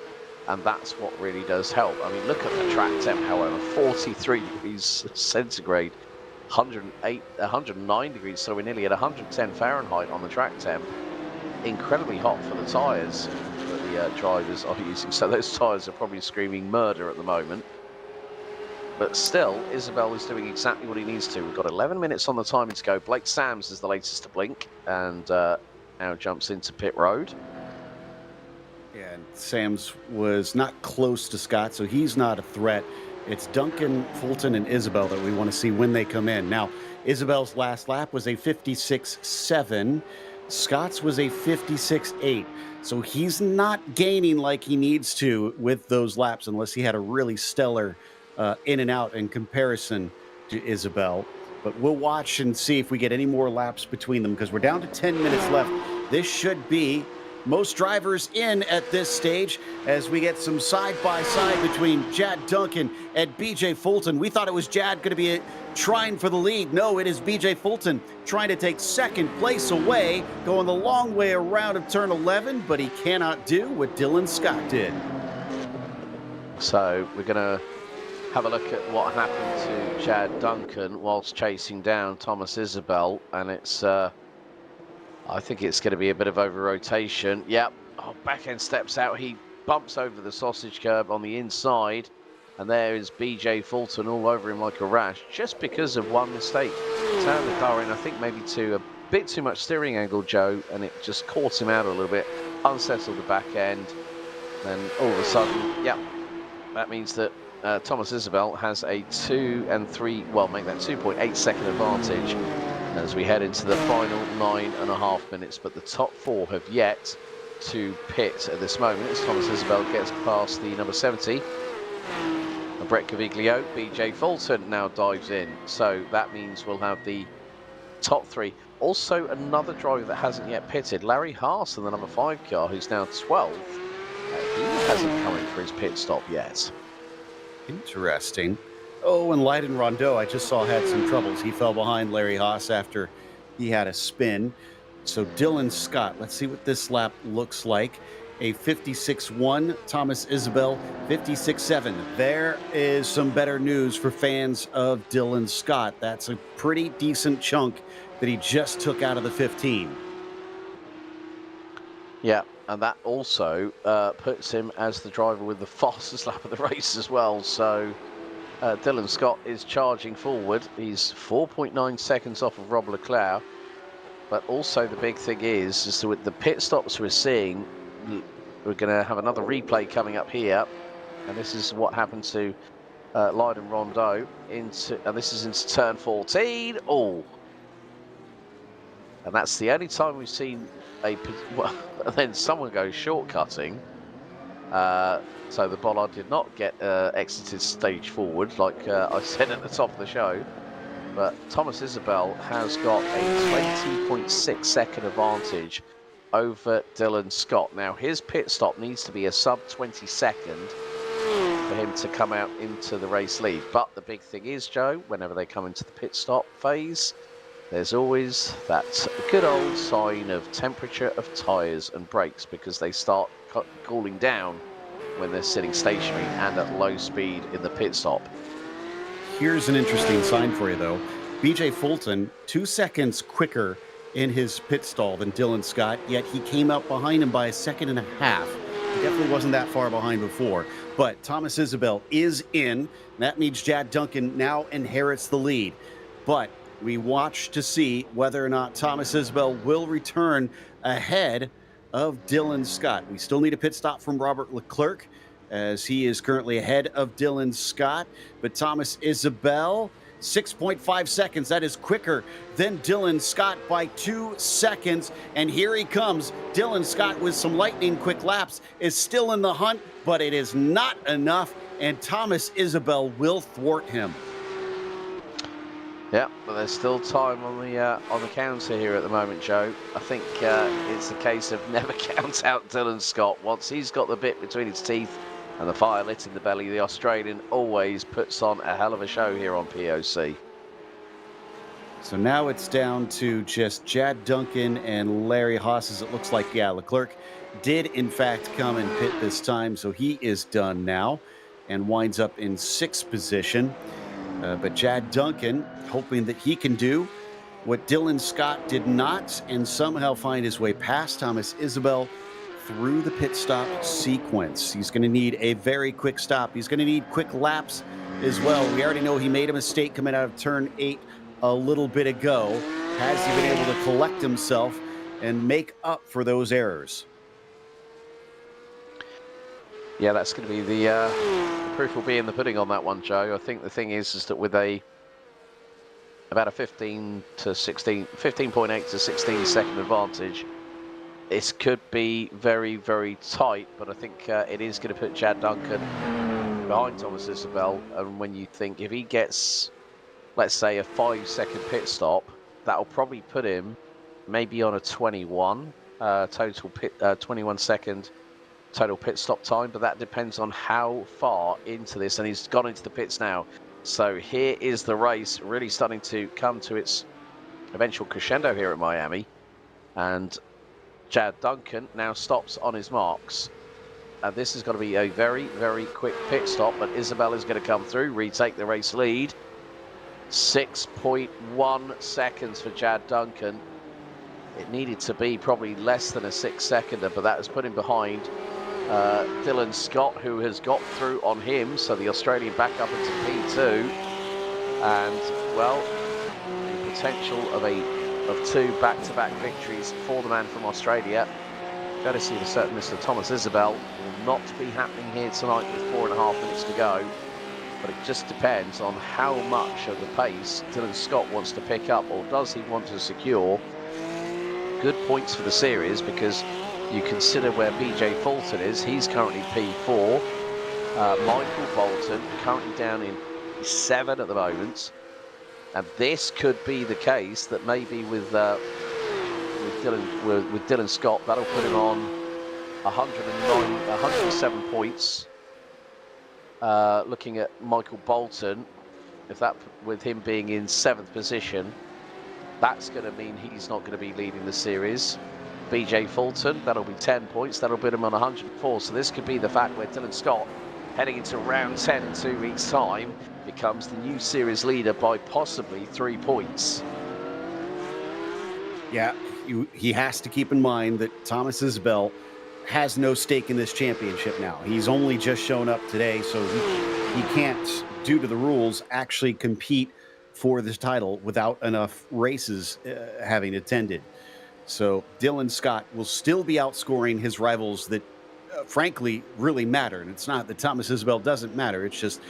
and that's what really does help. I mean, look at the track temp, however, 43 degrees centigrade, 109 degrees, so we're nearly at 110 Fahrenheit on the track temp. Incredibly hot for the tyres that the drivers are using, so those tyres are probably screaming murder at the moment. But still, Isabel is doing exactly what he needs to. We've got 11 minutes on the timing to go. Blake Sams is the latest to blink, and now jumps into pit road. Yeah, and Sams was not close to Scott, so he's not a threat. It's Duncan, Fulton, and Isabel that we want to see when they come in. Now, Isabel's last lap was a 56.7. Scott's was a 56.8. So he's not gaining like he needs to with those laps, unless he had a really stellar in and out in comparison to Isabel. But we'll watch and see if we get any more laps between them, because we're down to 10 minutes left. This should be Most drivers in at this stage as we get some side-by-side between Jad Duncan and BJ Fulton. We thought it was Jad going to be trying for the lead. No, it is BJ Fulton trying to take second place away, going the long way around of turn 11, but he cannot do what Dylan Scott did. So we're going to have a look at what happened to Jad Duncan whilst chasing down Thomas Isabel, and it's I think it's going to be a bit of over-rotation. Yep. Oh, back end steps out. He bumps over the sausage curb on the inside. And there is BJ Fulton all over him like a rash, just because of one mistake. Turned the car in, I think, maybe to a bit too much steering angle, Joe, and it just caught him out a little bit, unsettled the back end. Then all of a sudden, yep, that means that Thomas Isabel has a 2 and 3, well, make that 2.8 second advantage as we head into the final 9.5 minutes, but the top 4 have yet to pit at this moment as Thomas Isabel gets past the number 70. Brett Caviglio, BJ Fulton now dives in, so that means we'll have the top 3. Also another driver that hasn't yet pitted, Larry Haas in the number 5 car, who's now 12th. He hasn't come in for his pit stop yet. Interesting. Oh, and Leiden Rondeau, I just saw, had some troubles. He fell behind Larry Haas after he had a spin. So Dylan Scott, let's see what this lap looks like. A 56.1, Thomas Isabel 56.7. There is some better news for fans of Dylan Scott. That's a pretty decent chunk that he just took out of the 15. Yeah, and that also puts him as the driver with the fastest lap of the race as well. So Dylan Scott is charging forward. He's 4.9 seconds off of Rob Leclerc. But also the big thing is that with the pit stops we're seeing, we're going to have another replay coming up here. And this is what happened to Leiden Rondeau. And this is into turn 14. Oh! And that's the only time we've seen well, then someone goes shortcutting. So the bollard did not get exited stage forward, like I said at the top of the show. But Thomas Isabel has got a 20.6 second advantage over Dylan Scott. Now, his pit stop needs to be a sub 20 second for him to come out into the race lead. But the big thing is, Joe, whenever they come into the pit stop phase, there's always that good old sign of temperature of tyres and brakes, because they start cooling down when they're sitting stationary and at low speed in the pit stop. Here's an interesting sign for you, though. BJ Fulton, 2 seconds quicker in his pit stall than Dylan Scott, yet he came up behind him by 1.5 seconds. He definitely wasn't that far behind before. But Thomas Isabel is in. That means Jad Duncan now inherits the lead. But we watch to see whether or not Thomas Isabel will return ahead of Dylan Scott. We still need a pit stop from Robert Leclerc, as he is currently ahead of Dylan Scott. But Thomas Isabel, 6.5 seconds. That is quicker than Dylan Scott by 2 seconds. And here he comes. Dylan Scott, with some lightning quick laps, is still in the hunt, but it is not enough. And Thomas Isabel will thwart him. Yeah, but there's still time on the counter here at the moment, Joe. I think it's a case of never count out Dylan Scott. Once he's got the bit between his teeth and the fire lit in the belly, the Australian always puts on a hell of a show here on POC. So now it's down to just Jad Duncan and Larry Haas, as it looks like. Yeah, Leclerc did in fact come and pit this time, so he is done now and winds up in 6th position. But Jad Duncan hoping that he can do what Dylan Scott did not, and somehow find his way past Thomas Isabel through the pit stop sequence. He's going to need a very quick stop. He's going to need quick laps as well. We already know he made a mistake coming out of turn 8 a little bit ago. Has he been able to collect himself and make up for those errors? Yeah, that's going to be the proof will be in the pudding on that one, Joe. I think the thing is that with about a 15.8 to 16 second advantage, this could be very, very tight, but I think it is going to put Jad Duncan behind Thomas Isabel. And when you think if he gets, let's say, a 5 second pit stop, that'll probably put him maybe on a 21, total pit 21-second total pit stop time, but that depends on how far into this, and he's gone into the pits now. So here is the race really starting to come to its eventual crescendo here at Miami, and Chad Duncan now stops on his marks. And this is going to be a very, very quick pit stop, but Isabel is going to come through, retake the race lead. 6.1 seconds for Chad Duncan. It needed to be probably less than a 6-seconder, but that has put him behind Dylan Scott, who has got through on him. So the Australian back up into P2. And, well, the potential of two back-to-back victories for the man from Australia, courtesy of a certain Mr. Thomas Isabel, will not be happening here tonight with 4.5 minutes to go. But it just depends on how much of the pace Dylan Scott wants to pick up, or does he want to secure good points for the series, because you consider where BJ Fulton is. He's currently P4. Michael Bolton currently down in P7 at the moment. And this could be the case that maybe with Dylan Scott, that'll put him on 107 points. Looking at Michael Bolton, if that, with him being in 7th position, that's going to mean he's not going to be leading the series. BJ Fulton, that'll be 10 points. That'll put him on 104. So this could be the fact where Dylan Scott, heading into round 10 in 2 weeks' time, becomes the new series leader by possibly 3 points. Yeah, he has to keep in mind that Thomas Isabel has no stake in this championship now. He's only just shown up today, so he can't, due to the rules, actually compete for this title without enough races having attended. So Dylan Scott will still be outscoring his rivals that, frankly, really matter. And it's not that Thomas Isabel doesn't matter. It's just,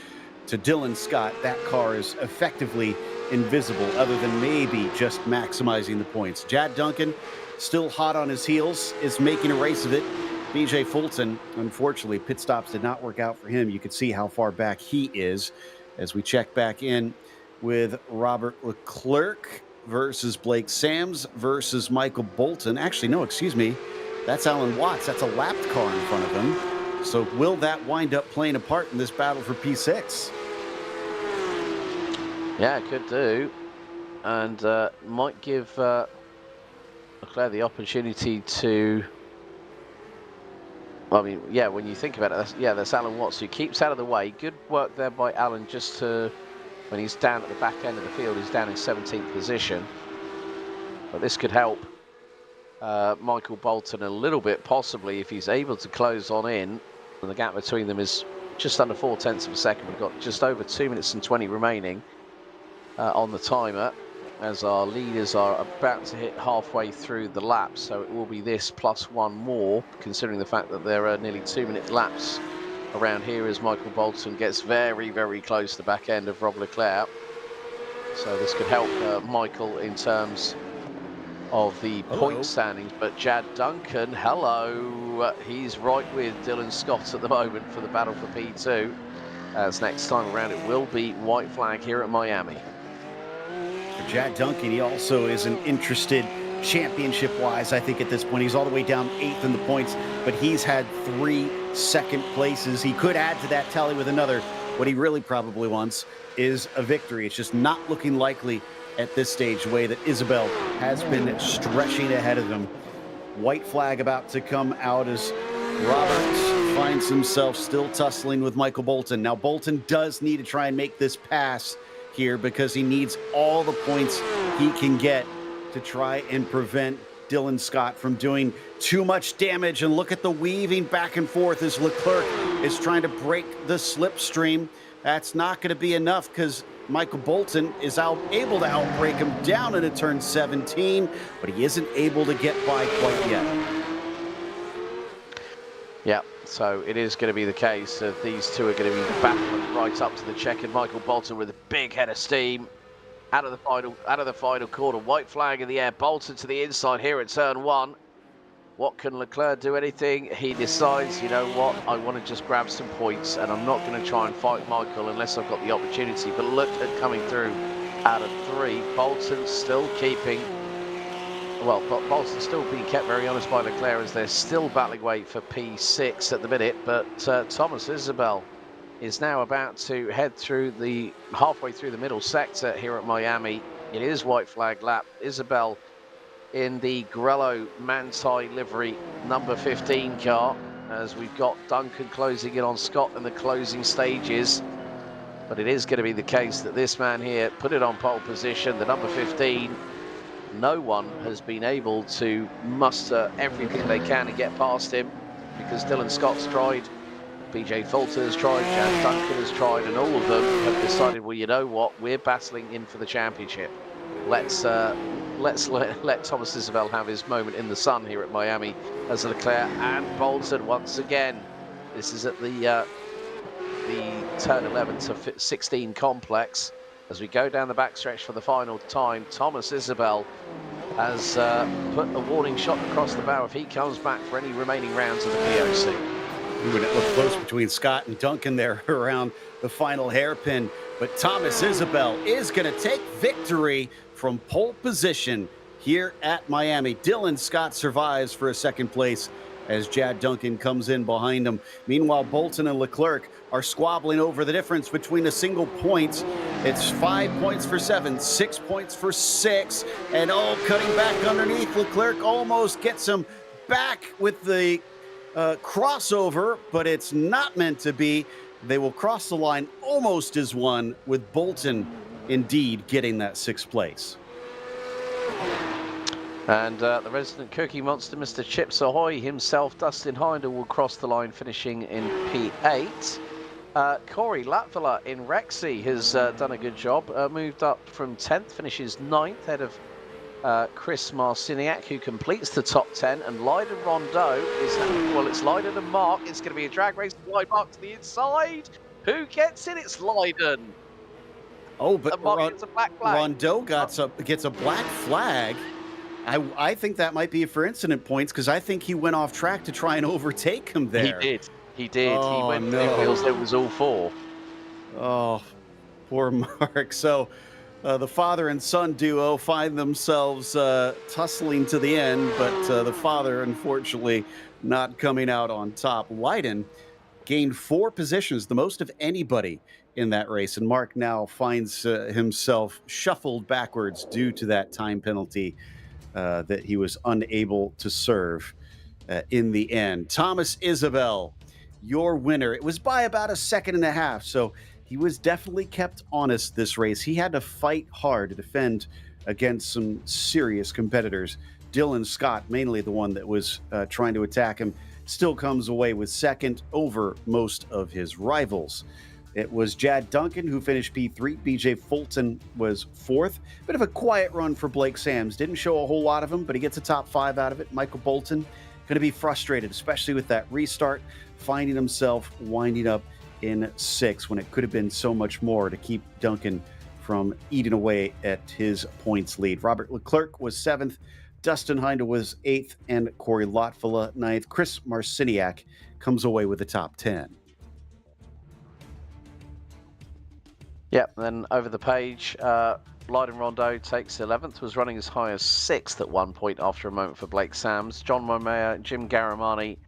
to Dylan Scott, that car is effectively invisible, other than maybe just maximizing the points. Chad Duncan, still hot on his heels, is making a race of it. BJ Fulton, unfortunately, pit stops did not work out for him. You could see how far back he is as we check back in with Robert Leclerc versus Blake Sams versus Michael Bolton. Actually, no, excuse me. That's Alan Watts. That's a lapped car in front of him. So will that wind up playing a part in this battle for P6? Yeah, it could do. And might give Leclerc the opportunity to... I mean, yeah, when you think about it, that's Alan Watts, who keeps out of the way. Good work there by Alan, just to... when he's down at the back end of the field, he's down in 17th position. But this could help Michael Bolton a little bit, possibly, if he's able to close on in. And the gap between them is just under 0.4 of a second. We've got just over 2 minutes and 20 remaining on the timer, as our leaders are about to hit halfway through the lap. So it will be this plus one more, considering the fact that there are nearly 2-minute laps around here as Michael Bolton gets very, very close to the back end of Rob Leclerc. So this could help Michael in terms of the point standings. But Chad Duncan, hello, he's right with Dylan Scott at the moment for the battle for P2. As next time around it will be white flag here at Miami. For Chad Duncan, he also isn't interested championship-wise, I think, at this point. He's all the way down 8th in the points, but he's had 3 second places. He could add to that tally with another. What he really probably wants is a victory. It's just not looking likely at this stage, the way that Isabel has been stretching ahead of him. White flag about to come out as Roberts finds himself still tussling with Michael Bolton. Now, Bolton does need to try and make this pass here, because he needs all the points he can get to try and prevent Dylan Scott from doing too much damage. And look at the weaving back and forth as Leclerc is trying to break the slipstream. That's not going to be enough, because Michael Bolton is able to outbrake him down into turn 17, but he isn't able to get by quite yet. Yeah, so it is going to be the case that these two are going to be battling right up to the check, and Michael Bolton with a big head of steam out of the final quarter. White flag in the air. Bolton to the inside here at turn 1. What can Leclerc do? Anything? He decides, you know what, I want to just grab some points, and I'm not going to try and fight Michael unless I've got the opportunity. But look at coming through out of 3. Bolton still keeping well, Bolton's still being kept very honest by Leclerc as they're still battling away for P6 at the minute, but Thomas Isabel is now about to head through the halfway through the middle sector here at Miami. It is white flag lap. Isabel in the Grello Manti livery number 15 car, as we've got Duncan closing in on Scott in the closing stages. But it is going to be the case that this man here put it on pole position, the number 15. No one has been able to muster everything they can and get past him, because Dylan Scott's tried, BJ Fulter has tried, Jan Duncan has tried, and all of them have decided, well, you know what, we're battling in for the championship. Let's let Thomas Isabel have his moment in the sun here at Miami as Leclerc and Bolton once again. This is at the turn 11 to 16 complex. As we go down the backstretch for the final time, Thomas Isabel has put a warning shot across the bow if he comes back for any remaining rounds of the POC. When it looked close between Scott and Duncan there around the final hairpin, but Thomas Isabel is going to take victory from pole position here at Miami. Dylan Scott survives for a second place as Jad Duncan comes in behind him. Meanwhile, Bolton and Leclerc are squabbling over the difference between a single point. It's 5 points for 7, 6 points for 6, and cutting back underneath. Leclerc almost gets him back with the crossover, but it's not meant to be. They will cross the line almost as one, with Bolton indeed getting that 6th place. And the resident cookie monster, Mr. Chips Ahoy himself, Dustin Hinder, will cross the line, finishing in P8. Corey Latvala in Rexy has done a good job. Moved up from 10th, finishes 9th, ahead of Chris Marciniak, who completes the top 10. And Leiden Rondeau is, well, it's Leiden and Mark. It's going to be a drag race. Wide Mark to the inside. Who gets it? It's Leiden. Oh, but gets a black flag. Rondeau gets a black flag. I think that might be for incident points, because I think he went off track to try and overtake him there. He did. Oh, he went no. Wheels. It was all 4. Oh, poor Mark. So the father and son duo find themselves tussling to the end, but the father, unfortunately, not coming out on top. Leiden gained 4 positions, the most of anybody in that race, and Mark now finds himself shuffled backwards due to that time penalty that he was unable to serve in the end. Thomas Isabel, your winner. It was by about a second and a half, so he was definitely kept honest this race. He had to fight hard to defend against some serious competitors. Dylan Scott, mainly the one that was trying to attack him, still comes away with second over most of his rivals. It was Jad Duncan who finished P3. BJ Fulton was 4th. Bit of a quiet run for Blake Sams. Didn't show a whole lot of him, but he gets a top 5 out of it. Michael Bolton going to be frustrated, especially with that restart, finding himself winding up in 6th when it could have been so much more to keep Duncan from eating away at his points lead. Robert Leclerc was 7th. Dustin Hinder was 8th, and Corey Latvala 9th. Chris Marciniak comes away with the top 10. Yep, then over the page, Leiden Rondeau takes 11th, was running as high as 6th at one point after a moment for Blake Sams. John Momea, Jim Garamani,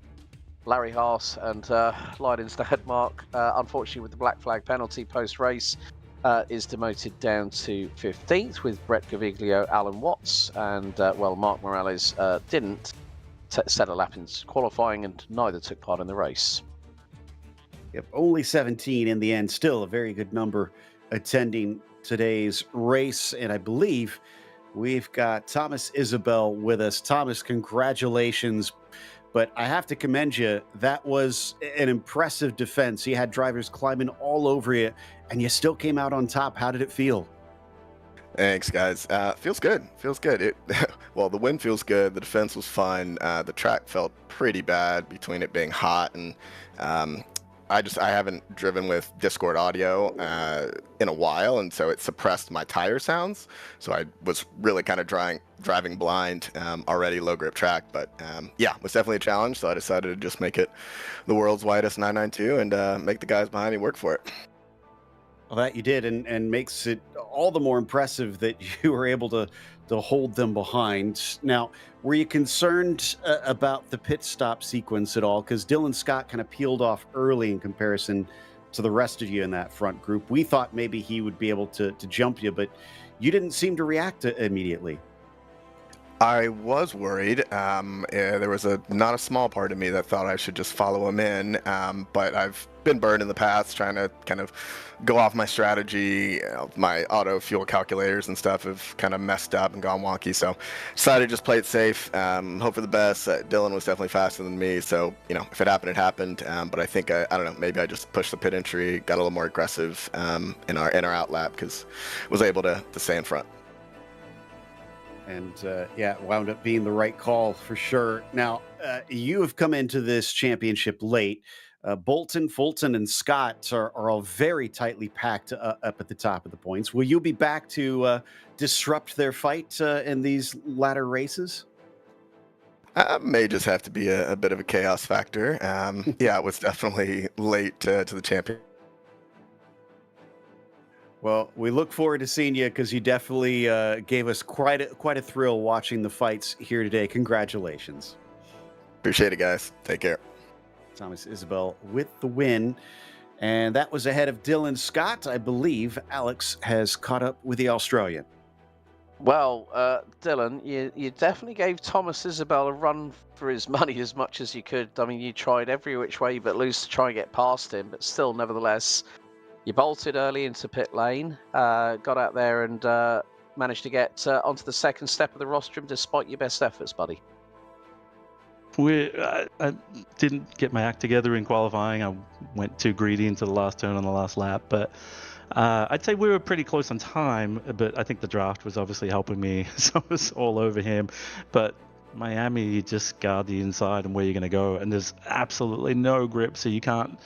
Larry Haas, and Leiden's dad, Mark, unfortunately with the black flag penalty post-race, is demoted down to 15th, with Brett Gaviglio, Alan Watts, and, Mark Morales didn't set a lap in qualifying, and neither took part in the race. Yep, only 17 in the end. Still a very good number attending today's race. And I believe we've got Thomas Isabel with us. Thomas, congratulations. But I have to commend you. That was an impressive defense. You had drivers climbing all over you, and you still came out on top. How did it feel? Thanks, guys. Feels good. Feels good. Well, the wind feels good. The defense was fine. The track felt pretty bad between it being hot and I haven't driven with Discord audio in a while, and so it suppressed my tire sounds. So I was really kind of driving blind already, low grip track. But yeah, it was definitely a challenge. So I decided to just make it the world's widest 992 and make the guys behind me work for it. Well, that you did, and makes it all the more impressive that you were able to to hold them behind. Now, were you concerned about the pit stop sequence at all? Because Dylan Scott kind of peeled off early in comparison to the rest of you in that front group. We thought maybe he would be able to jump you, but you didn't seem to react immediately. I was worried. There was not a small part of me that thought I should just follow him in, but I've been burned in the past trying to kind of go off my strategy. My auto fuel calculators and stuff have kind of messed up and gone wonky, so decided to just play it safe, hope for the best. Dylan was definitely faster than me, so if it happened, it happened. But I think I don't know, maybe I just pushed the pit entry, got a little more aggressive in our out lap because was able to stay in front. And it wound up being the right call for sure. Now, you have come into this championship late. Bolton, Fulton, and Scott are all very tightly packed up at the top of the points. Will you be back to disrupt their fight in these latter races? May just have to be a bit of a chaos factor. It was definitely late to the champion. Well, we look forward to seeing you because you definitely gave us quite a thrill watching the fights here today. Congratulations. Appreciate it, guys. Take care. Thomas Isabel with the win. And that was ahead of Dylan Scott. I believe Alex has caught up with the Australian. Well, Dylan, you definitely gave Thomas Isabel a run for his money as much as you could. I mean, you tried every which way but loose to try and get past him, but still, nevertheless, you bolted early into pit lane, got out there and managed to get onto the second step of the rostrum despite your best efforts, buddy. I didn't get my act together in qualifying. I went too greedy into the last turn on the last lap, but I'd say we were pretty close on time, but I think the draft was obviously helping me, so I was all over him. But Miami, you just guard the inside and where you're going to go, and there's absolutely no grip, so you can't,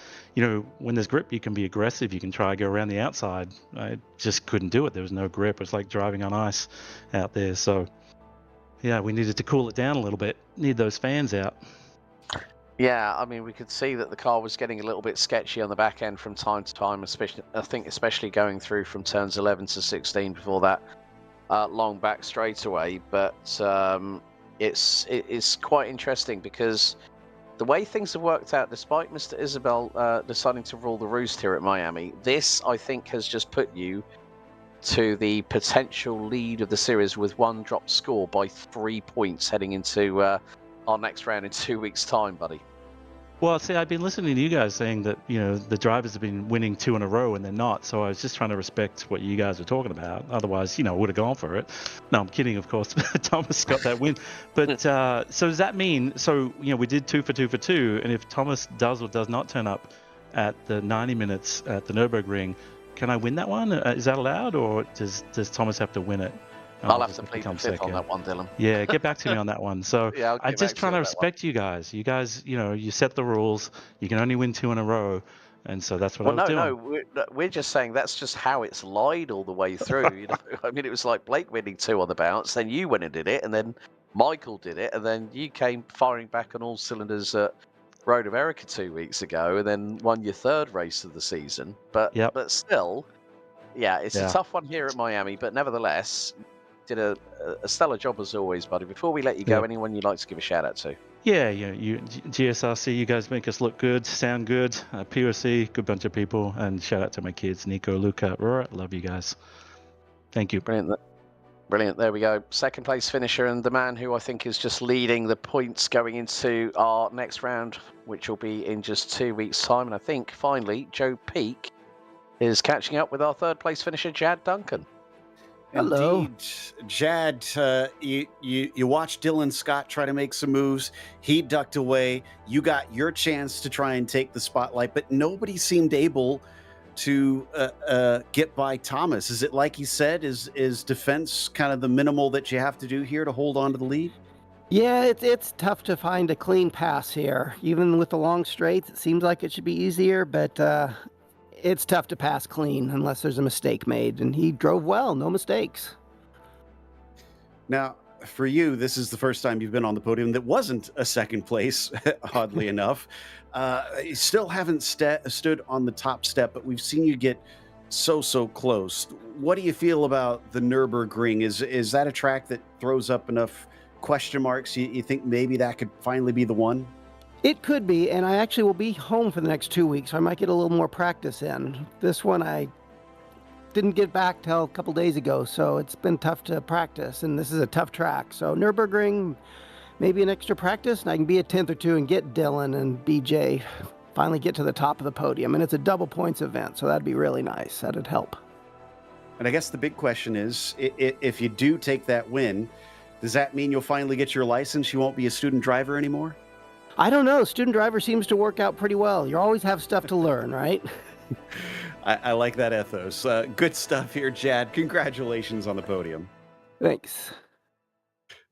when there's grip, you can be aggressive, you can try to go around the outside. I just couldn't do it. There was no grip. It's like driving on ice out there. So yeah, we needed to cool it down a little bit. Need those fans out. Yeah, I mean, we could see that the car was getting a little bit sketchy on the back end from time to time, especially going through from turns 11 to 16 before that long back straightaway. But it's quite interesting because the way things have worked out, despite Mr. Isabel deciding to rule the roost here at Miami, this, I think, has just put you to the potential lead of the series with one drop score by 3 points heading into our next round in 2 weeks' time, buddy. Well, see, I've been listening to you guys saying that, the drivers have been winning 2 in a row and they're not. So I was just trying to respect what you guys were talking about. Otherwise, I would have gone for it. No, I'm kidding, of course. Thomas got that win. But so does that mean, we did 2 for 2 for 2. And if Thomas does or does not turn up at the 90 minutes at the Nürburgring, can I win that one? Is that allowed, or does Thomas have to win it? I'll have to plead the fifth on that one, Dylan. Yeah, get back to me on that one. So yeah, I'm just trying to respect you guys. You guys, you set the rules. You can only win 2 in a row, and so that's what I was doing. No, we're just saying that's just how it's lied all the way through. I mean, it was like Blake winning 2 on the bounce, then you went and did it, and then Michael did it, and then you came firing back on all cylinders at Road America 2 weeks ago, and then won your 3rd race of the season. But still, it's a tough one here at Miami. But nevertheless, did a stellar job as always, buddy. Before we let you go, anyone you'd like to give a shout out to? Yeah, you GSRC, you guys make us look good, sound good. POC, good bunch of people, and shout out to my kids, Nico, Luca, Aurora. Love you guys. Thank you. Brilliant. There we go. Second place finisher and the man who I think is just leading the points going into our next round, which will be in just 2 weeks' time. And I think finally Joe Peak is catching up with our 3rd place finisher, Jad Duncan. Hello. Indeed. Jad, you watched Dylan Scott try to make some moves. He ducked away. You got your chance to try and take the spotlight, but nobody seemed able to get by Thomas. Is it like he said, is defense kind of the minimal that you have to do here to hold on to the lead? Yeah, it's tough to find a clean pass here. Even with the long straights, it seems like it should be easier, but it's tough to pass clean unless there's a mistake made, and he drove well, no mistakes. Now, for you, this is the first time you've been on the podium that wasn't a second place, oddly enough. You still haven't stood on the top step, but we've seen you get so close. What do you feel about the Nürburgring? Is that a track that throws up enough question marks? You think maybe that could finally be the one? It could be, and I actually will be home for the next 2 weeks, so I might get a little more practice in. This one I didn't get back till a couple days ago, so it's been tough to practice, and this is a tough track. So Nürburgring, maybe an extra practice, and I can be a 10th or 2 and get Dylan and BJ finally get to the top of the podium. And it's a double points event, so that'd be really nice. That'd help. And I guess the big question is, if you do take that win, does that mean you'll finally get your license? You won't be a student driver anymore? I don't know. Student driver seems to work out pretty well. You always have stuff to learn, right? I like that ethos. Good stuff here, Jad. Congratulations on the podium. Thanks.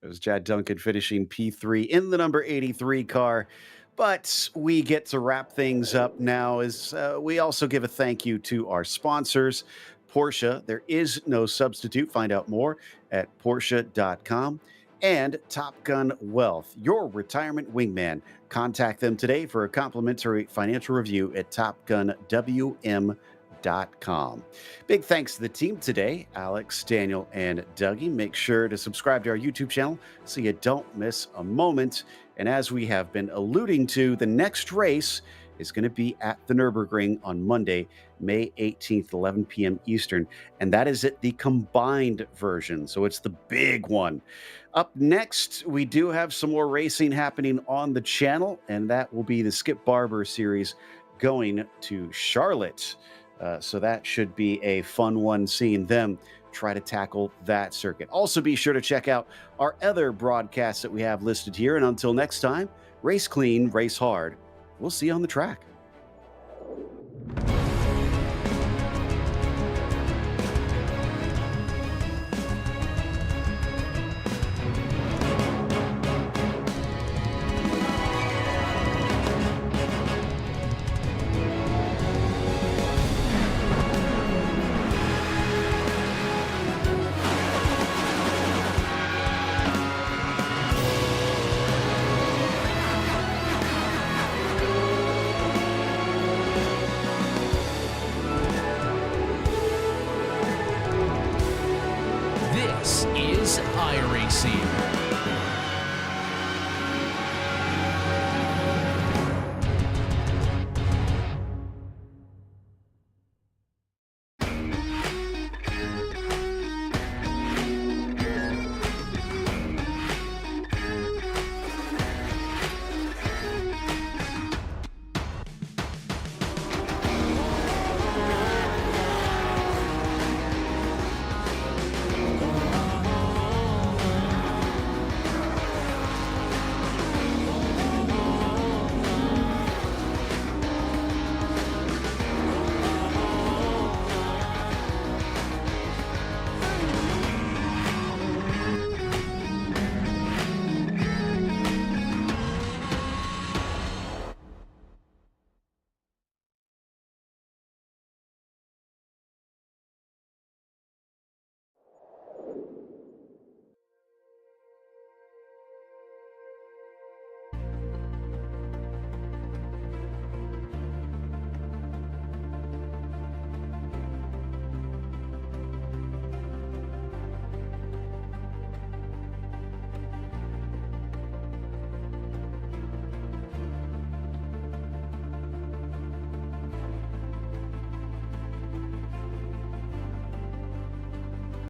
It was Jad Duncan finishing P3 in the number 83 car. But we get to wrap things up now as we also give a thank you to our sponsors. Porsche, there is no substitute. Find out more at Porsche.com. And Top Gun Wealth, your retirement wingman. Contact them today for a complimentary financial review at TopGunWM.com. Big thanks to the team today, Alex, Daniel, and Dougie. Make sure to subscribe to our YouTube channel so you don't miss a moment. And as we have been alluding to, the next race is going to be at the Nürburgring on Monday, May 18th, 11 p.m. Eastern. And that is at the combined version. So it's the big one. Up next, we do have some more racing happening on the channel, and that will be the Skip Barber series going to Charlotte. So that should be a fun one, seeing them try to tackle that circuit. Also, be sure to check out our other broadcasts that we have listed here. And until next time, race clean, race hard. We'll see you on the track. This is iRacing.